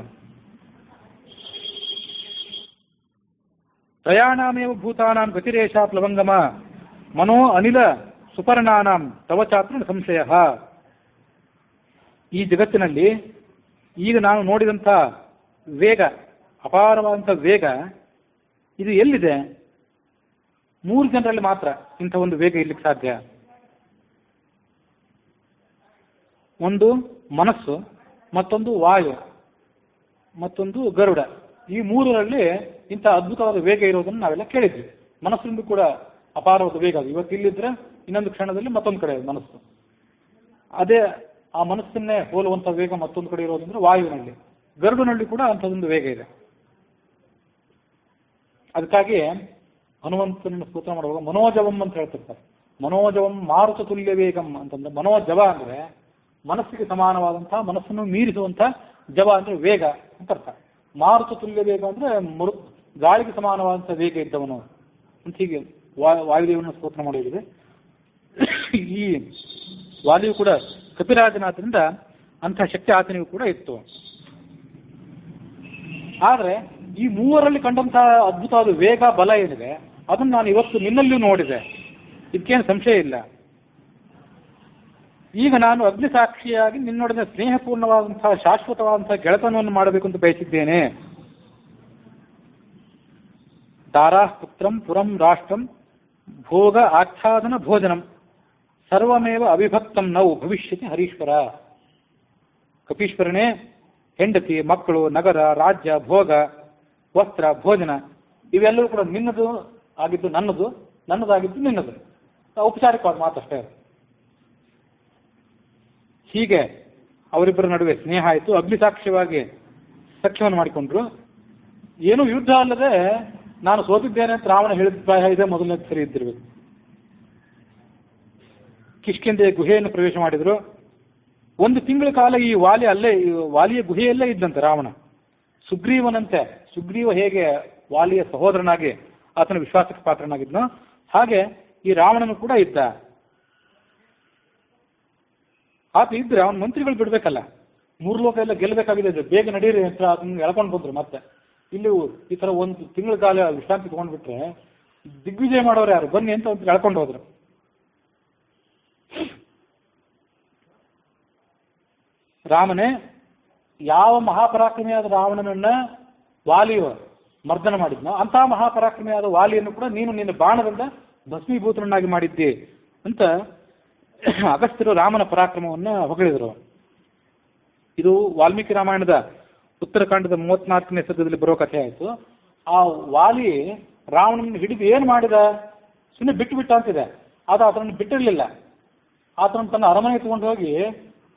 ತ್ರಯಾಣಾಮೇವ ಭೂತಾನಾಂ ಗತಿರೇಷ ಪ್ಲವಂಗಮ ಮನೋ ಅನಿಲ ಸುಪರ್ಣಾನಾಂ ತವ ಚಾತ್ರ ಸಂಶಯ. ಈ ಜಗತ್ತಿನಲ್ಲಿ ಈಗ ನಾನು ನೋಡಿದಂಥ ವೇಗ, ಅಪಾರವಾದಂಥ ವೇಗ, ಇದು ಎಲ್ಲಿದೆ? 3 ಜನರಲ್ಲಿ ಮಾತ್ರ ಇಂಥ ಒಂದು ವೇಗ ಇರ್ಲಿಕ್ಕೆ ಸಾಧ್ಯ. ಒಂದು ಮನಸ್ಸು, ಮತ್ತೊಂದು ವಾಯು, ಮತ್ತೊಂದು ಗರುಡ. ಈ 3ರಲ್ಲಿ ಇಂಥ ಅದ್ಭುತವಾದ ವೇಗ ಇರೋದನ್ನು ನಾವೆಲ್ಲ ಕೇಳಿದ್ವಿ. ಮನಸ್ಸಿಂದ ಕೂಡ ಅಪಾರವಾದ ವೇಗ ಅದು. ಇವತ್ತು ಇಲ್ಲಿದ್ರೆ ಇನ್ನೊಂದು ಕ್ಷಣದಲ್ಲಿ ಮತ್ತೊಂದು ಕಡೆ ಮನಸ್ಸು. ಅದೇ ಆ ಮನಸ್ಸನ್ನೇ ಹೋಲುವಂಥ ವೇಗ ಮತ್ತೊಂದು ಕಡೆ ಇರೋದಂದ್ರೆ ವಾಯುವಿನಲ್ಲಿ. ಗರುಡನಲ್ಲಿ ಕೂಡ ಅಂಥದ್ದೊಂದು ವೇಗ ಇದೆ. ಅದಕ್ಕಾಗಿ ಹನುಮಂತನನ್ನು ಸ್ತೋತ್ರ ಮಾಡುವಾಗ ಮನೋಜವಂ ಅಂತ ಹೇಳ್ತಿರ್ತಾರೆ. ಮನೋಜವಂ ಮಾರುತ ತುಲ್ಯ ವೇಗಂ ಅಂತಂದ್ರೆ, ಮನೋಜವ ಅಂದ್ರೆ ಮನಸ್ಸಿಗೆ ಸಮಾನವಾದಂತಹ, ಮನಸ್ಸನ್ನು ಮೀರಿಸುವಂತಹ, ಜವ ಅಂದ್ರೆ ವೇಗ ಅಂತ ಅರ್ಥ. ಮಾರುತ ತುಲ್ಯ ವೇಗ ಅಂದ್ರೆ ಗಾಳಿಗೆ ಸಮಾನವಾದಂತಹ ವೇಗ ಇದ್ದವನು ಅಂತ ಹೀಗೆ ವಾಯುದೇವನ ಸ್ತೋತ್ರ ಮಾಡುವುದಿದೆ. ಈ ವಾಲಿಯು ಕೂಡ ಕಪಿರಾಜನಾದ್ರಿಂದ ಅಂತಹ ಶಕ್ತಿ ಆತನಿಗೂ ಕೂಡ ಇತ್ತು. ಆದ್ರೆ ಈ 3ರಲ್ಲಿ ಕಂಡಂತಹ ಅದ್ಭುತವಾದ ವೇಗ, ಬಲ ಏನಿದೆ ಅದನ್ನು ನಾನು ಇವತ್ತು ನಿನ್ನಲ್ಲಿಯೂ ನೋಡಿದೆ, ಇದಕ್ಕೇನು ಸಂಶಯ ಇಲ್ಲ. ಈಗ ನಾನು ಅಗ್ನಿಸಾಕ್ಷಿಯಾಗಿ ನಿನ್ನೊಡನೆ ಸ್ನೇಹಪೂರ್ಣವಾದಂತಹ ಶಾಶ್ವತವಾದಂತಹ ಗೆಳೆತನವನ್ನು ಮಾಡಬೇಕು ಅಂತ ಬಯಸಿದ್ದೇನೆ. ದಾರಾ ಪುತ್ರಂ ಪುರಂ ರಾಷ್ಟ್ರಂ ಭೋಗ ಆಚ್ಛಾದನ ಭೋಜನಂ ಸರ್ವಮೇವ ಅವಿಭಕ್ತಂ ನೌ ಭವಿಷ್ಯತಿ ಹರೀಶ್ವರ. ಕಪೀಶ್ವರನೇ, ಹೆಂಡತಿ, ಮಕ್ಕಳು, ನಗರ, ರಾಜ್ಯ, ಭೋಗ, ವಸ್ತ್ರ, ಭೋಜನ ಇವೆಲ್ಲವೂ ಕೂಡ ನಿನ್ನದು ಆಗಿದ್ದು ನನ್ನದು, ನನ್ನದಾಗಿದ್ದು ನಿನ್ನದು. ಔಪಚಾರಿಕವಾದ ಮಾತಷ್ಟೇ. ಹೀಗೆ ಅವರಿಬ್ಬರ ನಡುವೆ ಸ್ನೇಹ ಆಯಿತು. ಅಗ್ನಿಸಾಕ್ಷ್ಯವಾಗಿ ಸಖ್ಯವನ್ನು ಮಾಡಿಕೊಂಡ್ರು. ಏನೂ ಯುದ್ಧ ಅಲ್ಲದೆ ನಾನು ಸೋತಿದ್ದೇನೆ ಅಂತ ರಾವಣ ಹೇಳಿದ ಪ್ರಾಯ ಇದೆ, ಮೊದಲನೇ ಸರಿ ಇದ್ದಿರಬೇಕು. ಕಿಷ್ಕಿಂಧೆಯ ಗುಹೆಯನ್ನು ಪ್ರವೇಶ ಮಾಡಿದ್ರು. 1 ತಿಂಗಳ ಕಾಲ ಈ ವಾಲಿಯ ಗುಹೆಯಲ್ಲೇ ಇದ್ದಂತೆ ರಾವಣ. ಸುಗ್ರೀವನಂತೆ, ಸುಗ್ರೀವ ಹೇಗೆ ವಾಲಿಯ ಸಹೋದರನಾಗಿ ಆತನ ವಿಶ್ವಾಸಕ್ಕೆ ಪಾತ್ರನಾಗಿದ್ನೋ ಹಾಗೆ ಈ ರಾವಣನು ಕೂಡ ಇದ್ದ. ಆತ ಇದ್ರೆ ಅವನ ಮಂತ್ರಿಗಳು ಬಿಡ್ಬೇಕಲ್ಲ, 3 ಲೋಕ ಎಲ್ಲ ಗೆಲ್ಲಬೇಕಾಗಿದೆ, ಬೇಗ ನಡೀರಿ ಅಂತ ಅದನ್ನ ಎಳ್ಕೊಂಡು ಬಂದ್ರು. ಮತ್ತೆ ಇಲ್ಲಿ ಈ ತರ 1 ತಿಂಗಳ ಕಾಲ ವಿಶ್ರಾಂತಿ ತಗೊಂಡ್ಬಿಟ್ರೆ ದಿಗ್ವಿಜಯ ಮಾಡೋರು ಯಾರು, ಬನ್ನಿ ಅಂತ ಒಂದು ಎಳ್ಕೊಂಡು ಹೋದ್ರು. ರಾಮನೇ ಯಾವ ಮಹಾಪರಾಕ್ರಮಿಯಾದ ರಾವಣನನ್ನ ವಾಲಿಯು ಮರ್ದನ ಮಾಡಿದ್ನೋ ಅಂತಹ ಮಹಾಪರಾಕ್ರಮಿಯಾದ ವಾಲಿಯನ್ನು ಕೂಡ ನೀನು ನಿನ್ನ ಬಾಣದಿಂದ ಭಸ್ಮೀಭೂತನನ್ನಾಗಿ ಮಾಡಿದ್ದಿ ಅಂತ ಅಗಸ್ತ್ಯರು ರಾಮನ ಪರಾಕ್ರಮವನ್ನು ಹೊಗಳಿದರು. ಇದು ವಾಲ್ಮೀಕಿ ರಾಮಾಯಣದ ಉತ್ತರಕಾಂಡದ 34ನೇ ಸರ್ಗದಲ್ಲಿ ಬರೋ ಕಥೆ ಆಯಿತು. ಆ ವಾಲಿ ರಾವಣನ ಹಿಡಿದು ಏನು ಮಾಡಿದ? ಸುಮ್ಮನೆ ಬಿಟ್ಟು ಬಿಟ್ಟ ಅಂತಿದೆ. ಅದು ಆತನನ್ನು ಬಿಟ್ಟಿರಲಿಲ್ಲ. ಆತನನ್ನು ತನ್ನ ಅರಮನೆಗೆ ತಗೊಂಡು ಹೋಗಿ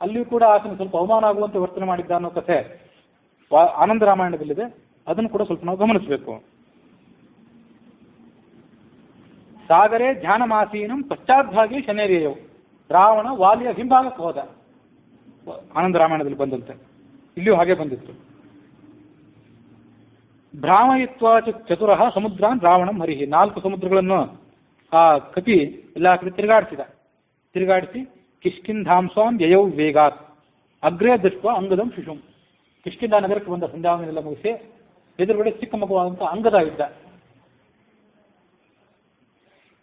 ಅಲ್ಲಿಯೂ ಕೂಡ ಆತನ ಸ್ವಲ್ಪ ಅವಮಾನ ಆಗುವಂತೆ ವರ್ತನೆ ಮಾಡಿದ್ದ ಅನ್ನೋ ಕಥೆ ಆನಂದ ರಾಮಾಯಣದಲ್ಲಿದೆ. ಅದನ್ನು ಕೂಡ ಸ್ವಲ್ಪ ನಾವು ಗಮನಿಸಬೇಕು. ಸಾಗರೇ ಧ್ಯಾನಮಾಸೀನಂ ಪಶ್ಚಾದ್ಭಾಗಿ ಶನೇರಿಯವು. ರಾವಣ ವಾಲಿಯ ಹಿಂಭಾಗಕ್ಕೆ ಹೋದ. ಆನಂದ ರಾಮಾಯಣದಲ್ಲಿ ಬಂದಂತೆ ಇಲ್ಲಿಯೂ ಹಾಗೆ ಬಂದಿತ್ತು. ಭ್ರಾಮಯಿತ್ವಾ ಚತುರಃ ಸಮುದ್ರಾನ್ ರಾವಣಂ ಹರಿಹಿ. 4 ಸಮುದ್ರಗಳನ್ನು ಆ ಕಪಿ ಎಲ್ಲ ಕಡೆ ತಿರುಗಾಡಿಸಿ ಕಿಷ್ಕಿಂಧಾಂಸ್ವಾಂ ಯಯೌ ವೇಗಾತ್ ಅಗ್ರೇ ದೃಷ್ಟ ಅಂಗದಂ ಶಿಶುಂ. ಕಿಷ್ಕಿಂಧ ನಗರಕ್ಕೆ ಬಂದ ಸಂಧ್ಯಾವನೆಲ್ಲ ಮುಗಿಸಿ ಎದುರುಗಡೆ ಚಿಕ್ಕ ಮಗುವಾದಂಥ ಅಂಗದ ಇದ್ದ.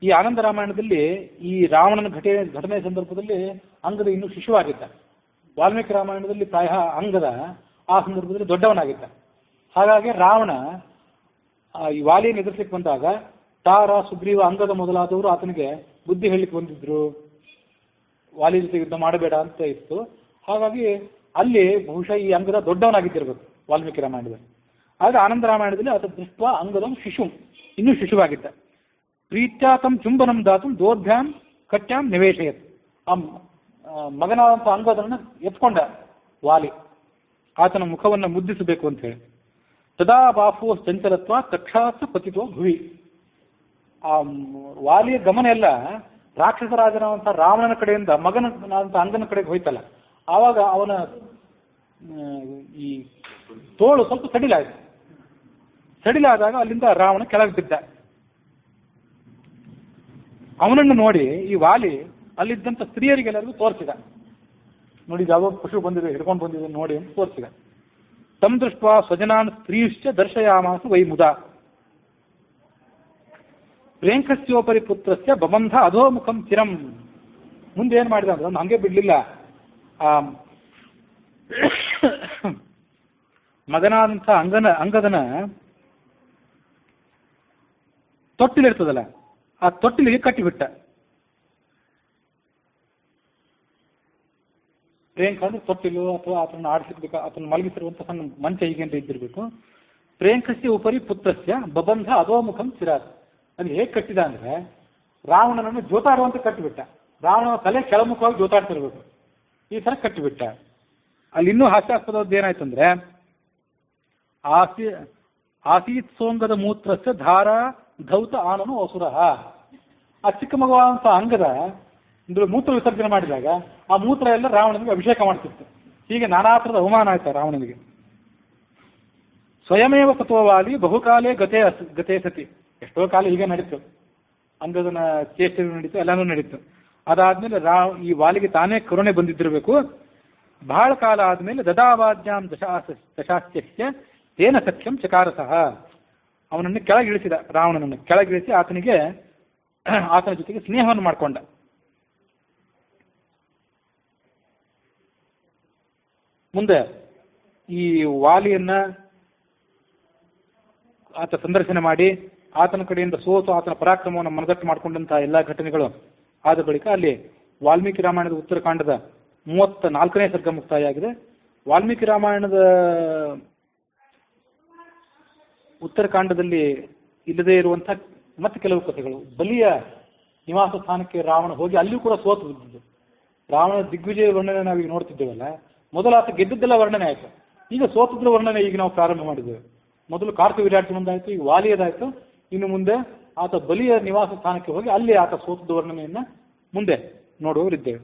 ಈ ಆನಂದ ರಾಮಾಯಣದಲ್ಲಿ ಈ ರಾವಣನ ಘಟನೆ ಸಂದರ್ಭದಲ್ಲಿ ಅಂಗದ ಇನ್ನೂ ಶಿಶುವಾಗಿದ್ದ. ವಾಲ್ಮೀಕಿ ರಾಮಾಯಣದಲ್ಲಿ ಪ್ರಾಯ ಅಂಗದ ಆ ಸಂದರ್ಭದಲ್ಲಿ ದೊಡ್ಡವನಾಗಿದ್ದ. ಹಾಗಾಗಿ ರಾವಣ ಈ ವಾಲಿಯನ್ನು ಎದುರಿಸಲಿಕ್ಕೆ ಬಂದಾಗ ತಾರ, ಸುಗ್ರೀವ, ಅಂಗದ ಮೊದಲಾದವರು ಆತನಿಗೆ ಬುದ್ಧಿ ಹೇಳಲಿಕ್ಕೆ ಬಂದಿದ್ರು. ವಾಲಿ ಜೊತೆ ಯುದ್ಧ ಮಾಡಬೇಡ ಅಂತ ಇತ್ತು. ಹಾಗಾಗಿ ಅಲ್ಲಿ ಬಹುಶಃ ಈ ಅಂಗದ ದೊಡ್ಡವನಾಗಿದ್ದಿರಬೇಕು ವಾಲ್ಮೀಕಿ ರಾಮಾಯಣದಲ್ಲಿ. ಆದರೆ ಆನಂದ ರಾಮಾಯಣದಲ್ಲಿ ಆತ ದೃಷ್ಟ ಅಂಗದಂ ಶಿಶು, ಇನ್ನೂ ಶಿಶುವಾಗಿದ್ದ. ಪ್ರೀತ್ಯಾತಂ ಚುಂಬನಂ ದಾತುಂ ದೋರ್ಭ್ಯಾಂ ಕಟ್ಯಾಂ ನಿವೇಶಯತ್. ಆ ಮಗನಾದಂಥ ಅಂಗದನ್ನು ಎತ್ಕೊಂಡ ವಾಲಿ, ಆತನ ಮುಖವನ್ನು ಮುದ್ದಿಸಬೇಕು ಅಂತ ಹೇಳಿ. ತದಾ ಬಾಫು ಚಂಚಲತ್ವ ತಕ್ಷಾಸ ಪತಿತ್ವ ಭುವಿ. ಆ ವಾಲಿಯ ಗಮನ ಎಲ್ಲ ರಾಕ್ಷಸರಾಜನಾದಂಥ ರಾವಣನ ಕಡೆಯಿಂದ ಮಗನಾದಂಥ ಅಂಗನ ಕಡೆಗೆ ಹೋಯ್ತಲ್ಲ. ಆವಾಗ ಅವನ ಈ ತೋಳು ಸ್ವಲ್ಪ ಸಡಿಲಾದಾಗ ಅಲ್ಲಿಂದ ರಾವಣ ಕೆಳಗೆ ಬಿದ್ದ. ಅವನನ್ನು ನೋಡಿ ಈ ವಾಲಿ ಅಲ್ಲಿದ್ದಂಥ ಸ್ತ್ರೀಯರಿಗೆಲ್ಲರಿಗೂ ತೋರಿಸಿದ. ನೋಡಿ ಯಾವುದೋ ಪಶು ಬಂದಿದೆ, ಹಿಡ್ಕೊಂಡು ಬಂದಿದೆ ನೋಡಿ ಅಂತ ತೋರಿಸಿದ. ತಮ್ ದೃಷ್ಟ ಸ್ವಜನಾನ್ ಸ್ತ್ರೀಶ್ಚ ದರ್ಶಯಾಮಾಸು ವೈ ಮುದ. ಪ್ರೇಂಕಸ್ಯೋಪರಿ ಪುತ್ರಸ್ಯ ಬಬಂಧ ಅಧೋಮುಖಂ ಚಿರಂ. ಮುಂದೆ ಏನು ಮಾಡಿದ ಅಂದ್ರೆ ಅವ್ನು ಹಂಗೆ ಬಿಡಲಿಲ್ಲ. ಮಗನಾದಂಥ ಅಂಗದನ ತೊಟ್ಟಿಲಿರ್ತದಲ್ಲ, ಆ ತೊಟ್ಟಿಲಿಗೆ ಕಟ್ಟಿಬಿಟ್ಟ. ಪ್ರೇಂಕ ಅಂದ್ರೆ ತೊಟ್ಟಿಲು ಅಥವಾ ಆತನ ಆಡಿಸಿರ್ಬೇಕು, ಆತನ ಮಲಗಿಸಿರುವಂಥ ಸಣ್ಣ ಮಂಚ ಹೀಗೇನು ಇದ್ದಿರಬೇಕು. ಪ್ರೇಂಕಸ್ಯ ಉಪರಿ ಪುತ್ರಸ್ಯ ಬಬಂಧ ಅಧೋಮುಖಂ ಚಿರಾತ್. ಅಲ್ಲಿ ಹೇಗೆ ಕಟ್ಟಿದ ಅಂದ್ರೆ ರಾವಣನನ್ನು ಜೋತಾಡುವಂತ ಕಟ್ಟಿಬಿಟ್ಟ. ರಾವಣನ ತಲೆ ಕೆಳಮುಖವಾಗಿ ಜೋತಾಡ್ತಿರ್ಬೇಕು, ಈ ಥರ ಕಟ್ಟಿಬಿಟ್ಟ. ಅಲ್ಲಿ ಇನ್ನೂ ಹಾಸ್ಯಾಸ್ಪದವಾದ ಏನಾಯ್ತು ಅಂದ್ರೆ ಆಸೀತ್ ಸೋಂಗದ ಮೂತ್ರಸ್ಯ ಧಾರ ಧೌತ ಆನನು ಅಸುರ. ಆ ಚಿಕ್ಕ ಮಗುವಾದಂಥ ಅಂಗದ ಮೂತ್ರ ವಿಸರ್ಜನೆ ಮಾಡಿದಾಗ ಆ ಮೂತ್ರ ಎಲ್ಲ ರಾವಣನಿಗೆ ಅಭಿಷೇಕ ಮಾಡ್ತಿತ್ತು. ಹೀಗೆ ನಾನಾ ಥರದ ಅವಮಾನ ಆಯ್ತು ರಾವಣನಿಗೆ. ಸ್ವಯಮೇವ ಕತೋವಾಲಿ ಬಹುಕಾಲೇ ಗತೇ ಸತಿ. ಎಷ್ಟೋ ಕಾಲ ಹೀಗೆ ನಡೀತು, ಅಂಗದನ ಚೇಷ್ಟೆ ನಡೀತು, ಎಲ್ಲಾನು ನಡೀತು. ಅದಾದ್ಮೇಲೆ ಈ ವಾಲಿಗೆ ತಾನೇ ಕರುಣೆ ಬಂದಿದ್ದಿರಬೇಕು. ಬಹಳ ಕಾಲ ಆದ್ಮೇಲೆ ದದಾವಾದ್ಯಾಂ ದಶಾಸ್ಯ ತೇನ ಸಖ್ಯಂ ಚಕಾರಸಃ. ಅವನನ್ನು ಕೆಳಗಿಳಿಸಿದ, ರಾವಣನನ್ನು ಕೆಳಗಿಳಿಸಿ ಆತನ ಜೊತೆಗೆ ಸ್ನೇಹವನ್ನು ಮಾಡಿಕೊಂಡ. ಮುಂದೆ ಈ ವಾಲಿಯನ್ನ ಆತ ಸಂದರ್ಶನ ಮಾಡಿ ಆತನ ಕಡೆಯಿಂದ ಸೋತು ಆತನ ಪರಾಕ್ರಮವನ್ನು ಮನದಟ್ಟು ಮಾಡಿಕೊಂಡಂತಹ ಎಲ್ಲ ಘಟನೆಗಳು ಆದ ಬಳಿಕ ಅಲ್ಲಿ ವಾಲ್ಮೀಕಿ ರಾಮಾಯಣದ ಉತ್ತರಕಾಂಡದ 34ನೇ ಸರ್ಗ ಮುಕ್ತಾಯ ಆಗಿದೆ. ವಾಲ್ಮೀಕಿ ರಾಮಾಯಣದ ಉತ್ತರಕಾಂಡದಲ್ಲಿ ಇಲ್ಲದೇ ಇರುವಂಥ ಮತ್ತೆ ಕೆಲವು ಕಥೆಗಳು. ಬಲಿಯ ನಿವಾಸ ಸ್ಥಾನಕ್ಕೆ ರಾವಣ ಹೋಗಿ ಅಲ್ಲಿಯೂ ಕೂಡ ಸೋತು ಬಿದ್ದಿದ್ದು. ರಾವಣನ ದಿಗ್ವಿಜಯ ವರ್ಣನೆ ನಾವೀಗ ನೋಡ್ತಿದ್ದೇವಲ್ಲ, ಮೊದಲು ಆತ ಗೆದ್ದದ್ದೆಲ್ಲ ವರ್ಣನೆ ಆಯಿತು, ಈಗ ಸೋತದ್ರ ವರ್ಣನೆ ಈಗ ನಾವು ಪ್ರಾರಂಭ ಮಾಡಿದ್ದೇವೆ. ಮೊದಲು ಕಾರ್ತ ವಿರಾಟನೊಂದಾಯಿತು, ಈಗ ವಾಲಿಯದಾಯಿತು. ಇನ್ನು ಮುಂದೆ ಆತ ಬಲಿಯ ನಿವಾಸ ಸ್ಥಾನಕ್ಕೆ ಹೋಗಿ ಅಲ್ಲಿ ಆತ ಸೋತದ ವರ್ಣನೆಯನ್ನು ಮುಂದೆ ನೋಡುವವರಿದ್ದೇವೆ.